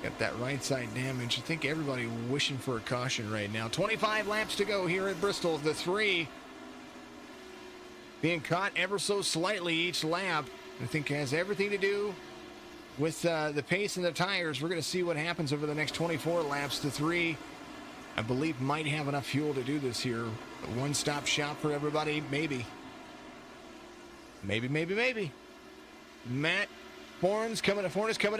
A: Got that right side damage. I think everybody wishing for a caution right now. 25 laps to go here at Bristol. The 3 being caught ever so slightly each lap. I think has everything to do with the pace and the tires. We're going to see what happens over the next 24 laps. The 3, I believe, might have enough fuel to do this here. A one-stop shop for everybody. Maybe. Matt Fornes coming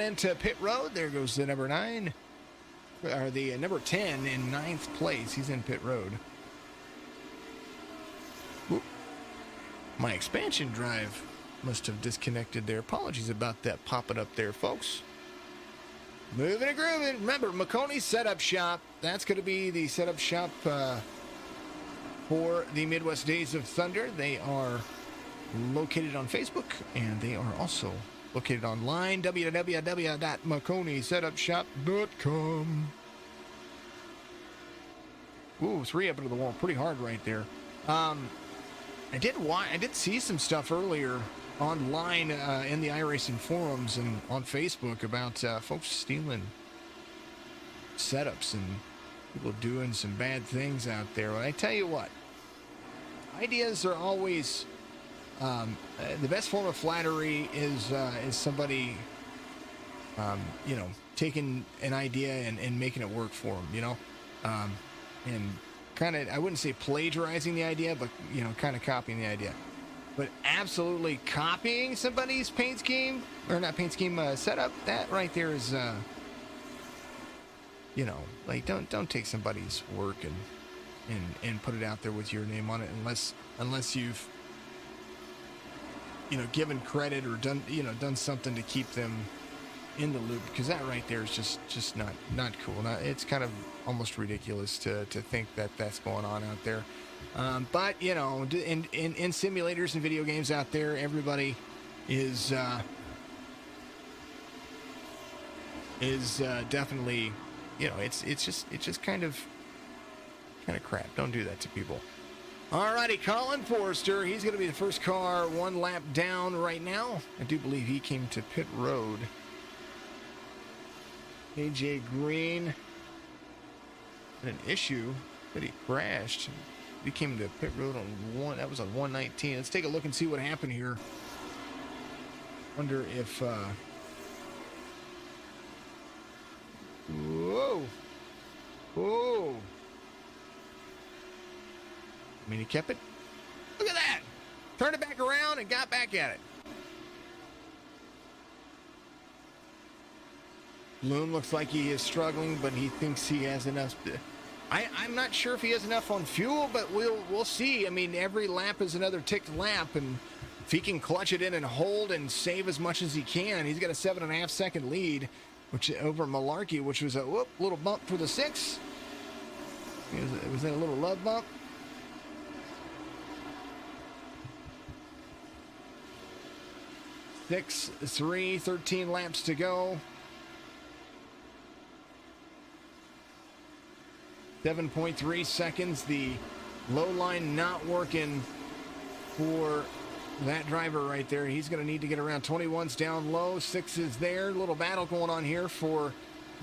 A: into pit road. There goes the number 9. Or the number 10 in 9th place. He's in pit road. Oop. My expansion drive must have disconnected there. Apologies about that popping up there, folks. Moving and grooving. Remember, Maconi Setup Shop. That's going to be the setup shop for the Midwest Days of Thunder. They are located on Facebook, and they are also located online, www.maconisetupshop.com. Ooh, 3 up into the wall. Pretty hard right there. I did see some stuff earlier online in the iRacing forums and on Facebook about folks stealing setups and people doing some bad things out there. But I tell you what, ideas are always... the best form of flattery is somebody, taking an idea and making it work for them, and kind of, I wouldn't say plagiarizing the idea, but, kind of copying the idea. But absolutely copying somebody's paint scheme, or not paint scheme, setup, that right there is, don't take somebody's work and put it out there with your name on it unless you've given credit or done something to keep them in the loop, because that right there is just not cool. It's kind of almost ridiculous to think that that's going on out there. But in simulators and video games out there, everybody is is definitely, it's just kind of crap. Don't do that to people. Alrighty, Colin Forster, he's going to be the first car 1 lap down right now. I do believe he came to pit road. AJ Green had an issue that he crashed. He came to pit road on that was on 119. Let's take a look and see what happened here. Wonder if whoa. I mean, he kept it. Look at that. Turned it back around and got back at it. Bloom looks like he is struggling, but he thinks he has enough. I'm not sure if he has enough on fuel, but we'll see. I mean, every lap is another ticked lap, and if he can clutch it in and hold and save as much as he can, he's got a 7.5 second lead, which over Malarkey, which was a little bump for the 6. Was that a little love bump? 6-3, 13 laps to go. 7.3 seconds. The low line not working for that driver right there. He's going to need to get around 21's down low. 6 is there. A little battle going on here for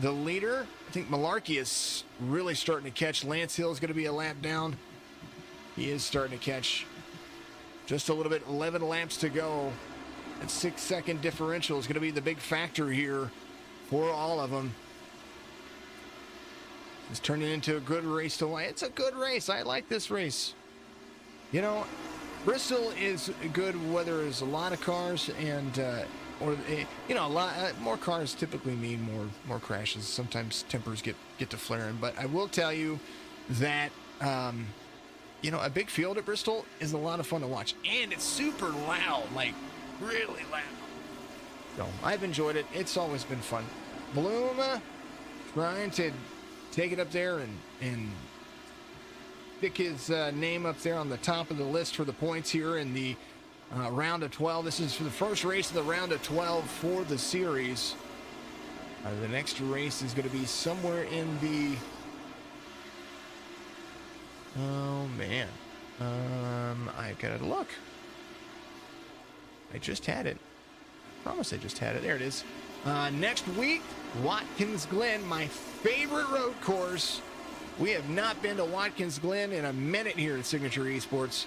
A: the leader. I think Malarkey is really starting to catch. Lance Hill is going to be a lap down. He is starting to catch just a little bit. 11 laps to go. That 6 second differential is going to be the big factor here for all of them. It's turning into a good race to win. It's a good race. I like this race. Bristol is good whether there's a lot of cars and a lot more cars typically mean more crashes. Sometimes tempers get to flaring, but I will tell you that a big field at Bristol is a lot of fun to watch, and it's super loud, like really loud. So I've enjoyed it. It's always been fun. Bloom trying to take it up there and stick his name up there on the top of the list for the points here in the round of 12. This is for the first race of the round of 12 for the series. The next race is going to be somewhere in the... Oh, man. I've got to look. I just had it. I promise I just had it. There it is. Next week, Watkins Glen, my favorite road course. We have not been to Watkins Glen in a minute here at Signature Esports,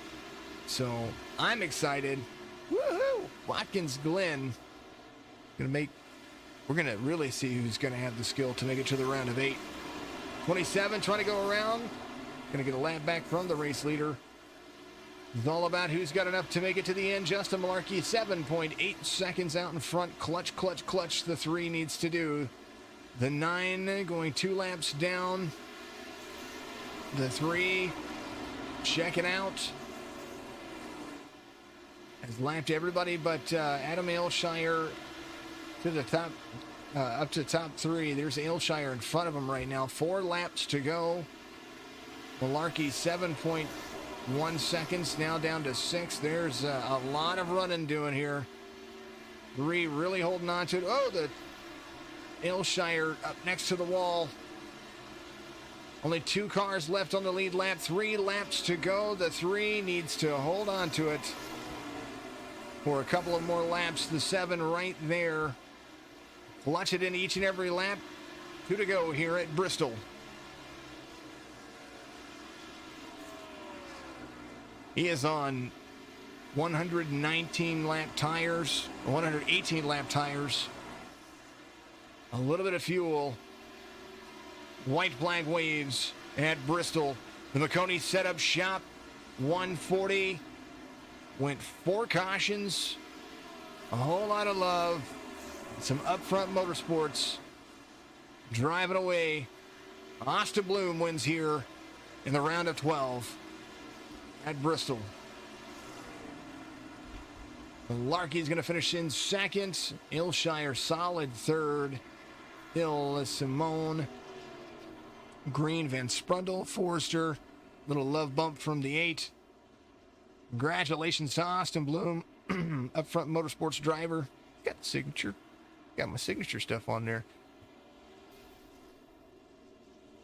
A: so I'm excited. Woohoo! Watkins Glen. We're gonna really see who's gonna have the skill to make it to the round of 8. 27 trying to go around. Gonna get a lap back from the race leader. It's all about who's got enough to make it to the end. Justin Malarkey, 7.8 seconds out in front. Clutch. The 3 needs to do. The 9 going 2 laps down. The 3 checking out. Has lapped everybody but Adam Aylshire to the top, up to the top 3. There's Aylshire in front of him right now. 4 laps to go. Malarkey, 7.1 seconds, now down to 6. There's a lot of running doing here. 3 really holding on to it. Oh, the Aylshire up next to the wall. Only 2 cars left on the lead lap. 3 laps to go. The 3 needs to hold on to it for a couple of more laps. The 7 right there. Clutch it in each and every lap. 2 to go here at Bristol. He is on 118 lap tires. A little bit of fuel. White flag waves at Bristol. The Maconi Setup Shop, 140. Went 4 cautions. A whole lot of love. Some upfront motorsports. Driving away. Austin Bloom wins here in the round of 12 at Bristol. Malarkey's going to finish in second. Aylshire solid third. Hill, Simone, Green, Van Sprundle, Forster. Little love bump from the 8. Congratulations to Austin Bloom, upfront motorsports driver. Got the signature. Got my signature stuff on there.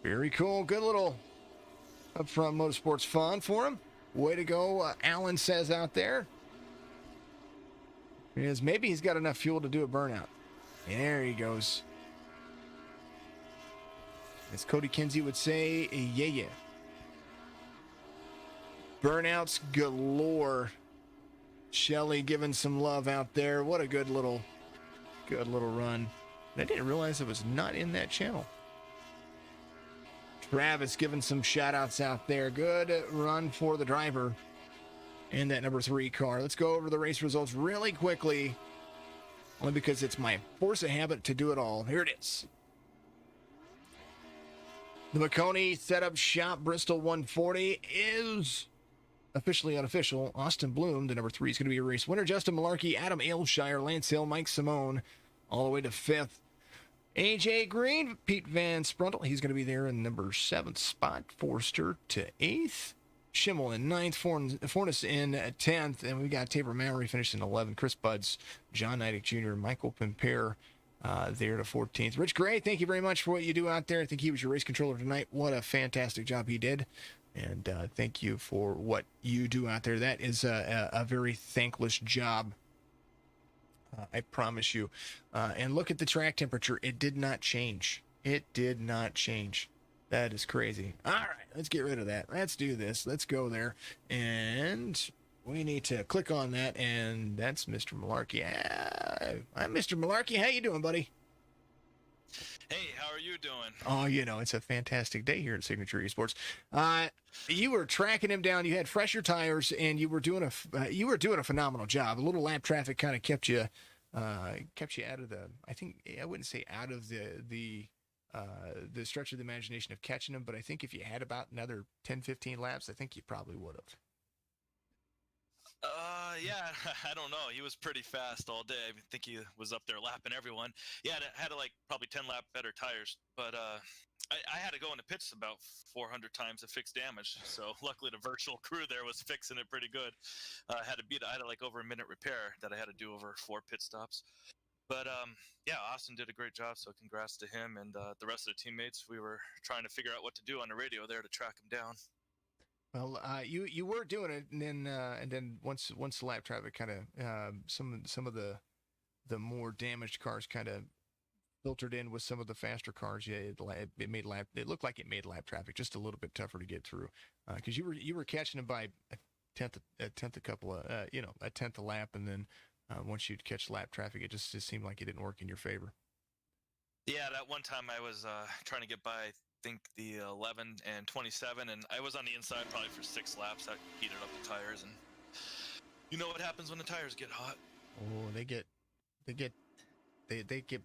A: Very cool. Good little upfront motorsports fun for him. Way to go, Alan says out there. Is maybe he's got enough fuel to do a burnout. There he goes. As Cody Kinsey would say, yeah. Burnouts galore. Shelly giving some love out there. What a good little run. I didn't realize it was not in that channel. Travis giving some shout outs out there. Good run for the driver in that number 3 car. Let's go over the race results really quickly, only because it's my force of habit to do it all. Here it is. The Maconi Setup Shop Bristol 140 is officially unofficial. Austin Bloom, the number 3, is going to be a race winner. Justin Malarkey, Adam Ailshire, Lance Hill, Mike Simone, all the way to 5th. AJ Green, Pete Van Spruntle, he's going to be there in number 7th spot. Forster to 8th. Schimmel in 9th. Fornes in 10th. And we got Tabor Mallory finished in 11th. Chris Buds, John Neidick Jr., Michael Pimpere there to 14th. Rich Gray, thank you very much for what you do out there. I think he was your race controller tonight. What a fantastic job he did. And thank you for what you do out there. That is a very thankless job. I promise you. And look at the track temperature. It did not change. It did not change. That is crazy. All right, let's get rid of that. Let's do this. Let's go there. And we need to click on that. And that's Mr. Malarkey. I'm Mr. Malarkey. How you doing, buddy?
C: Hey, how are you doing?
A: Oh, it's a fantastic day here at Signature Esports. You were tracking him down. You had fresher tires, and you were doing a phenomenal job. A little lap traffic kind of kept you out of the. I wouldn't say out of the stretch of the imagination of catching him, but I think if you had about another 10, 15 laps, I think you probably would have.
C: Yeah, I don't know. He was pretty fast all day. I think he was up there lapping everyone. Yeah, I had like probably 10 lap better tires, but I had to go into pits about 400 times to fix damage. So luckily the virtual crew there was fixing it pretty good. I had like over a minute repair that I had to do over 4 pit stops. But yeah, Austin did a great job. So congrats to him and the rest of the teammates. We were trying to figure out what to do on the radio there to track him down.
A: Well, you were doing it, and then once the lap traffic kind of some of the more damaged cars kind of filtered in with some of the faster cars. Yeah, it looked like it made lap traffic just a little bit tougher to get through, because you were catching them by a tenth a tenth a lap, and then once you'd catch lap traffic, it just seemed like it didn't work in your favor.
C: Yeah, that one time I was trying to get by. I think the 11 and 27, and I was on the inside probably for 6 laps. That heated up the tires, and you know what happens when the tires get hot.
A: Oh, they get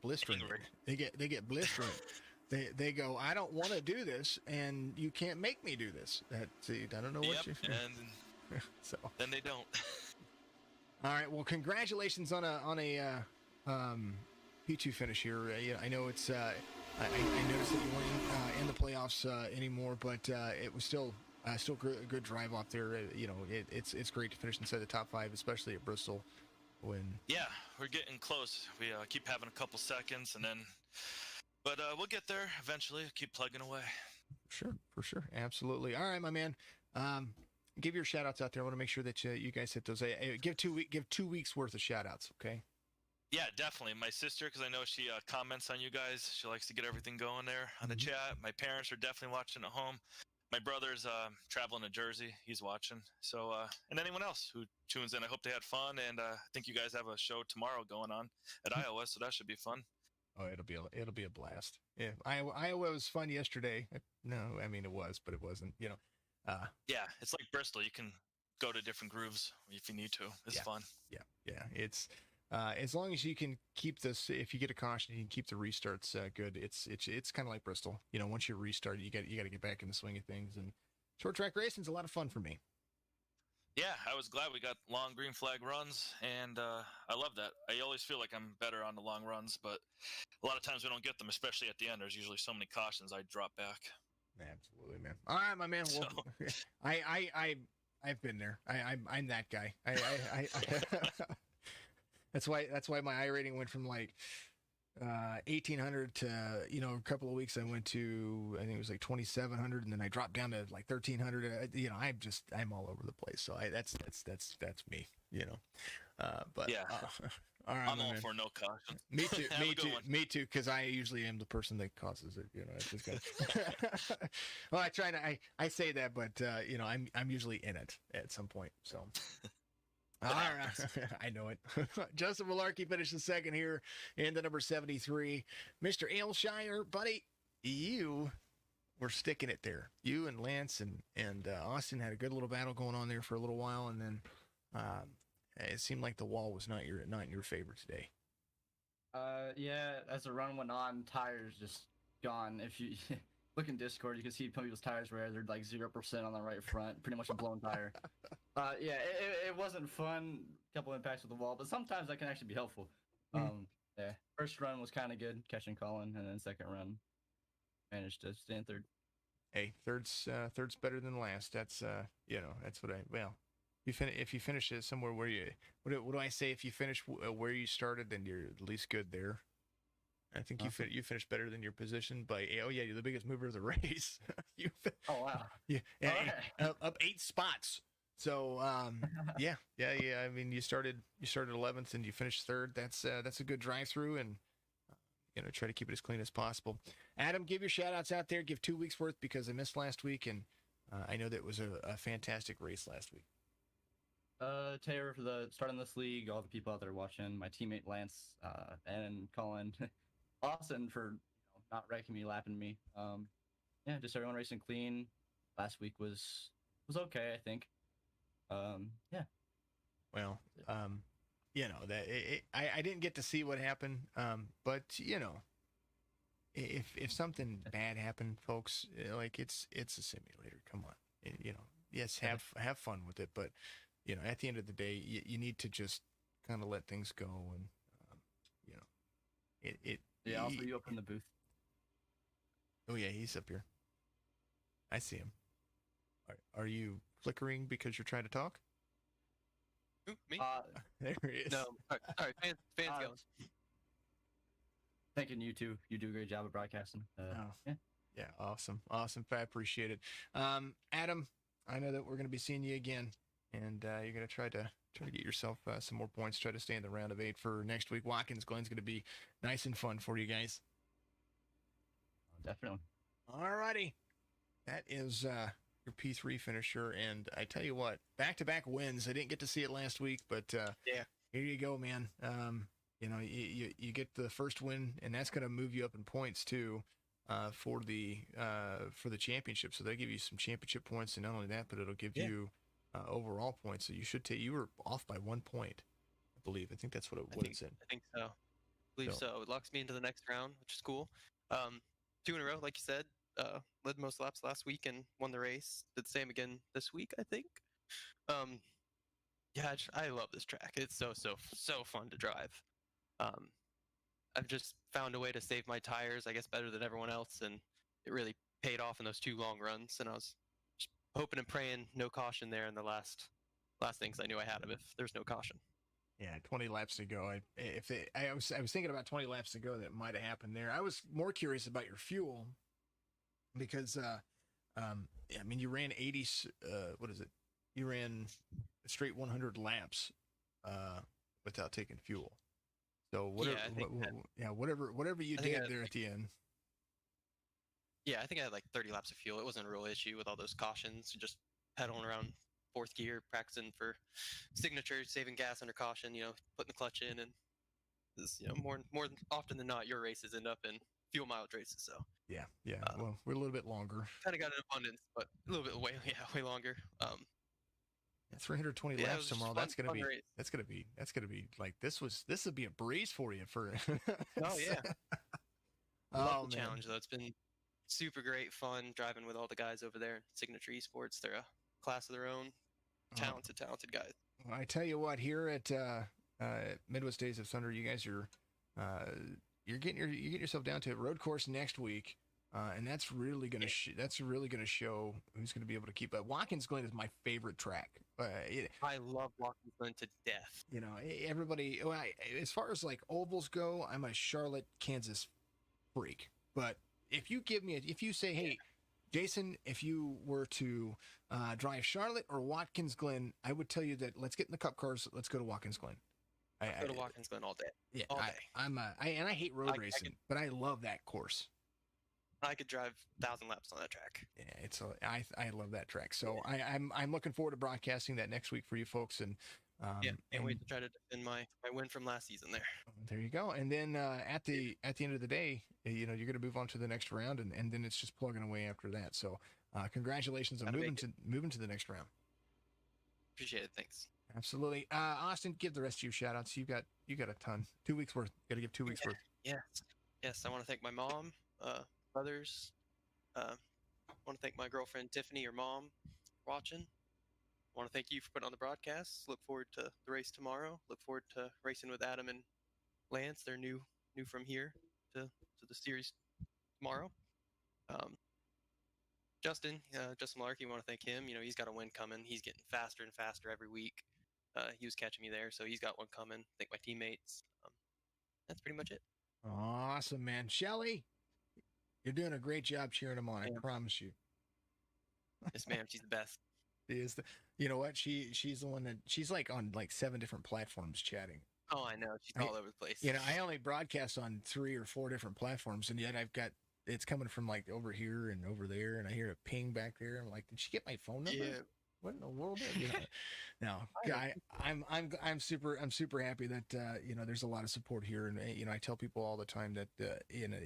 A: blistering. They get blistering. They go, I don't want to do this, and you can't make me do this. I don't know what you.
C: And
A: so
C: then they don't.
A: All right. Well, congratulations on a P2 finish here. I know it's. I noticed that you weren't in the playoffs anymore, but it was still a good drive off there. It's great to finish inside the top 5, especially at Bristol.
C: Yeah, we're getting close. We keep having a couple seconds, but we'll get there eventually. Keep plugging away.
A: For sure, absolutely. All right, my man. Give your shout outs out there. I want to make sure that you guys hit those. Give 2 weeks worth of shout outs, okay?
C: Yeah, definitely. My sister, because I know she comments on you guys. She likes to get everything going there on the chat. My parents are definitely watching at home. My brother's traveling to Jersey. He's watching. So, and anyone else who tunes in, I hope they had fun. And I think you guys have a show tomorrow going on at Iowa, so that should be fun.
A: Oh, it'll be a blast. Yeah, Iowa was fun yesterday. No, I mean it was, but it wasn't.
C: Yeah, it's like Bristol. You can go to different grooves if you need to. It's fun.
A: Yeah. It's as long as you can keep this. If you get a caution, you can keep the restarts good. It's kind of like Bristol. Once you restart, you got to get back in the swing of things. And short track racing is a lot of fun for me.
C: Yeah, I was glad we got long green flag runs, and I love that. I always feel like I'm better on the long runs, but a lot of times we don't get them, especially at the end. There's usually so many cautions I drop back.
A: Absolutely, man. All right, my man. Well, I've been there. I'm that guy. I That's why my I rating went from like 1800 to, a couple of weeks I went to, I think it was like 2700, and then I dropped down to like 1300. I'm all over the place. So that's me, but
C: Yeah.
A: all right,
C: I'm all
A: man.
C: for no caution.
A: Me too.
C: Have
A: Me
C: a good
A: too.
C: one.
A: Me too. Because I usually am the person that causes it. It's just kind of. Well, I try to. I say that, but I'm usually in it at some point. So. All right, I know it. Justin Malarkey finishes second here in the number 73. Mr. Aylshire, buddy, you were sticking it there. You and Lance and Austin had a good little battle going on there for a little while, and then it seemed like the wall was not in your favor today.
D: Yeah, as the run went on, tires just gone. If you look in Discord, you can see people's tires where they're like 0% on the right front, pretty much a blown tire. Yeah, it wasn't fun. A couple impacts with the wall, but sometimes that can actually be helpful. Yeah, first run was kind of good, catching Colin, and then second run managed to stay in third.
A: Hey, third's better than last. That's that's what if you finish it somewhere where what do I say? If you finish where you started, then you're at least good there. I think you finished better than your position by you're the biggest mover of the race.
D: Oh wow!
A: Yeah,
D: Right.
A: up 8 spots. So yeah. I mean, you started 11th and you finished third. That's a good drive through, and try to keep it as clean as possible. Adam, give your shout outs out there. Give 2 weeks worth because I missed last week, and I know that was a fantastic race last week.
D: Taylor for the starting this league, all the people out there watching, my teammate Lance, and Colin, Austin for not wrecking me, lapping me. Yeah, just everyone racing clean. Last week was okay, I think. Yeah.
A: Well, that I didn't get to see what happened, but if something bad happened, folks, like it's a simulator. Come on, yes, have fun with it, but at the end of the day, you need to just kind of let things go, and it.
D: Yeah, I'll put you up in the booth.
A: Oh yeah, he's up here. I see him. Are you flickering because you're trying to talk?
E: Who, me?
A: There he is.
E: No. All right, fans going.
D: Thanking you too. You do a great job of broadcasting.
A: Yeah, awesome. I appreciate it. Adam, I know that we're going to be seeing you again, and you're going to try to get yourself some more points. Try to stay in the round of 8 for next week. Watkins Glen's going to be nice and fun for you guys.
D: Definitely.
A: All righty. That is your P3 finisher, and I tell you what, back-to-back wins. I didn't get to see it last week, but
E: yeah,
A: here you go, man. You get the first win, and that's going to move you up in points too for the championship. So they give you some championship points, and not only that, but it'll give you overall points. So you were off by 1 point, I believe. I think that's what it's in.
E: I think so. I believe so. It locks me into the next round, which is cool. 2 in a row, like you said. Led most laps last week and won the race. Did the same again this week, I think. Yeah, I love this track. It's so fun to drive. I've just found a way to save my tires, I guess, better than everyone else, and it really paid off in those 2 long runs. And I was just hoping and praying no caution there in the last things I knew I had him if there's no caution.
A: Yeah, 20 laps to go. I was thinking about 20 laps to go that might have happened there. I was more curious about your fuel because I mean, you ran 80. What is it? You ran straight 100 laps without taking fuel. So whatever you did there at the end.
E: Yeah, I think I had like 30 laps of fuel. It wasn't a real issue with all those cautions. Just pedaling around 4th gear, practicing for signatures, saving gas under caution. Putting the clutch in, and this, more often than not, your races end up in fuel mileage races. So
A: yeah. Well, we're a little bit longer.
E: Kind of got an abundance, but a little bit way longer.
A: 320 laps tomorrow. That's gonna be like this would be a breeze for you for.
E: Oh yeah.
A: Love
E: the challenge though. It's been super great fun driving with all the guys over there. Signature Esports. They're a class of their own. Talented guys.
A: Well, I tell you what, here at Midwest Days of Thunder, you guys are you're getting yourself down to a road course next week. And that's really going to show who's going to be able to keep up. Watkins Glen is my favorite track.
E: I love Watkins Glen to death.
A: You know, everybody. As far as like ovals go, I'm a Charlotte, Kansas freak. But if you say, hey, Jason, if you were to drive Charlotte or Watkins Glen, I would tell you that let's get in the Cup cars. Let's go to Watkins Glen.
E: Go to Watkins Glen all day.
A: Yeah,
E: all day.
A: I hate road racing, but I love that course.
E: I could drive 1,000 laps on that track.
A: Yeah, I love that track. So I'm looking forward to broadcasting that next week for you folks. And
E: can't wait to try to defend my win from last season there.
A: There you go. And then at the end of the day, you know, you're going to move on to the next round, and then it's just plugging away after that. So congratulations on moving to the next round.
E: Appreciate it. Thanks.
A: Absolutely. Austin, give the rest of your shout outs. You got a ton. 2 weeks worth. Got to give 2 weeks worth.
E: Yes. I want to thank my mom, brothers. I want to thank my girlfriend Tiffany, your mom, for watching. I want to thank you for putting on the broadcast. Look forward to the race tomorrow. Look forward to racing with Adam and Lance. They're new from here to the series tomorrow. Justin Malarkey, I want to thank him. You know, he's got a win coming. He's getting faster and faster every week. He was catching me there, so he's got one coming. Thank my teammates. That's pretty much it.
A: Awesome, man. Shelly, you're doing a great job cheering him on. I promise you.
E: Yes, ma'am. She's the best.
A: You know what? She's the one that she's like on like 7 different platforms chatting.
E: Oh, I know. She's all over the place.
A: You know, I only broadcast on 3 or 4 different platforms, and yet I've got it's coming from like over here and over there, and I hear a ping back there. I'm like, did she get my phone number? Yeah. What in the world? No, I'm super happy that you know, there's a lot of support here, and you know, I tell people all the time that you know,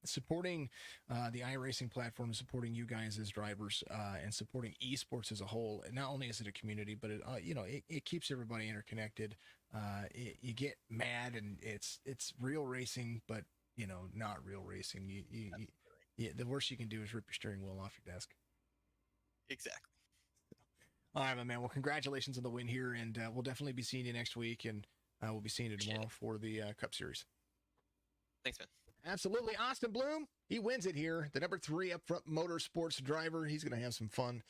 A: supporting the iRacing platform, supporting you guys as drivers, and supporting esports as a whole. Not only is it a community, but it keeps everybody interconnected. You get mad, and it's real racing, but you know, not real racing. The worst you can do is rip your steering wheel off your desk.
E: Exactly.
A: All right, my man. Well, congratulations on the win here, and we'll definitely be seeing you next week, and we'll be seeing you tomorrow for the Cup Series.
E: Thanks, man.
A: Absolutely. Austin Bloom, he wins it here. The number 3 up front motorsports driver. He's going to have some fun,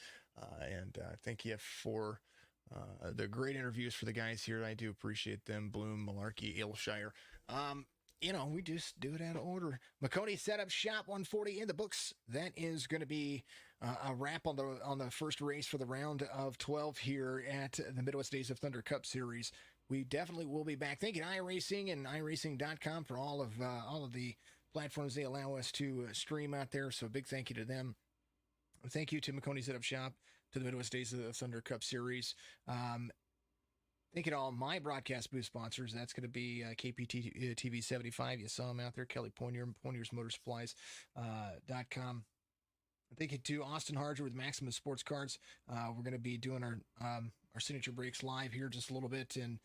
A: and thank you for the great interviews for the guys here. I do appreciate them. Bloom, Malarkey, Aylshire. You know, we just do it out of order. Maconi Setup Shop 140 in the books. That is going to be a wrap on the first race for the round of 12 here at the Midwest Days of Thunder Cup Series. We definitely will be back. Thank you to iRacing and iRacing.com for all of the platforms they allow us to stream out there. So big thank you to them. Thank you to Maconi Setup Shop, to the Midwest Days of the Thunder Cup Series. Thank you to all my broadcast booth sponsors. That's going to be KPT TV 75. You saw them out there. Kelly Poinier, PoiniersMotorsupplies.com. Thank you to Austin Harger with Maximum Sports Cards. We're going to be doing our signature breaks live here just a little bit, and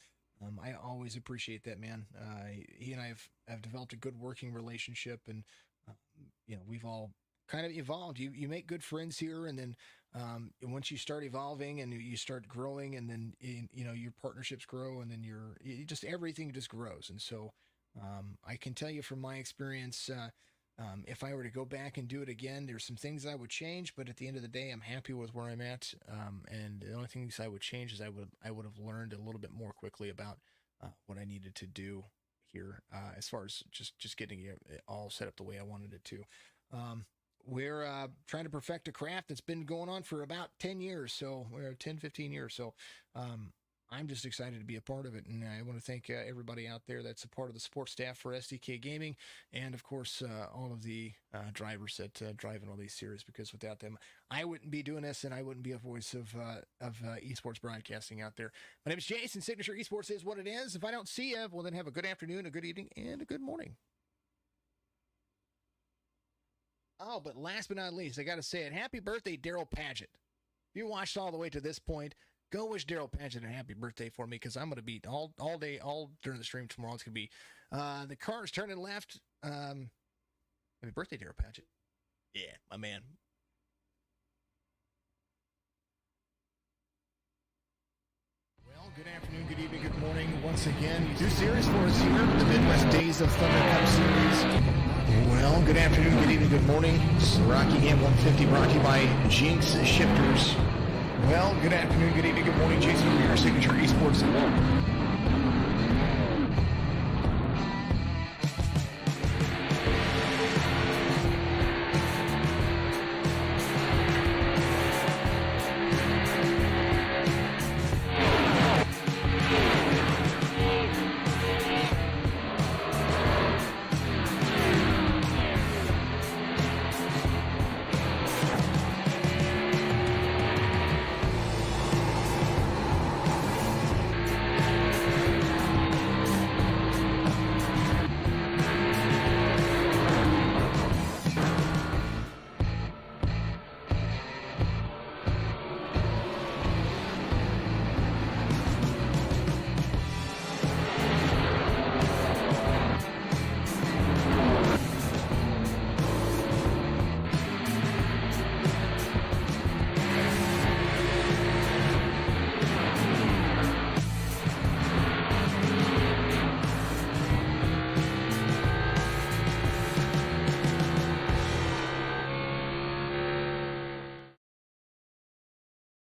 A: I always appreciate that, man. He and I have developed a good working relationship, and you know, we've all kind of evolved. You make good friends here, and then once you start evolving and you start growing, and then you know, your partnerships grow, and then everything just grows. And so I can tell you from my experience, if I were to go back and do it again, there's some things I would change, but at the end of the day, I'm happy with where I'm at. And the only things I would change is I would have learned a little bit more quickly about what I needed to do here, as far as just getting it all set up the way I wanted it to. We're trying to perfect a craft that's been going on for about 10 years. So we're 10, 15 years. So I'm just excited to be a part of it. And I want to thank everybody out there that's a part of the support staff for SDK Gaming. And of course, all of the drivers that drive in all these series, because without them, I wouldn't be doing this, and I wouldn't be a voice of esports broadcasting out there. My name is Jason. Signature Esports is what it is. If I don't see you, well, then have a good afternoon, a good evening, and a good morning. Oh, but last but not least, I got to say it. Happy birthday, Daryl Padgett. If you watched all the way to this point, go wish Daryl Padgett a happy birthday for me, because I'm going to be all day, all during the stream tomorrow. It's going to be the car's turning left. Happy birthday, Daryl Padgett. Yeah, my man. Well, good afternoon, good evening, good morning. Once again, new series for us here, the Midwest Days of Thunder Cup Series. Well, good afternoon, good evening, good morning. It's Rockingham 150 brought to you by Jinx Shifters. Well, good afternoon, good evening, good morning. Jason over here, Signature Esports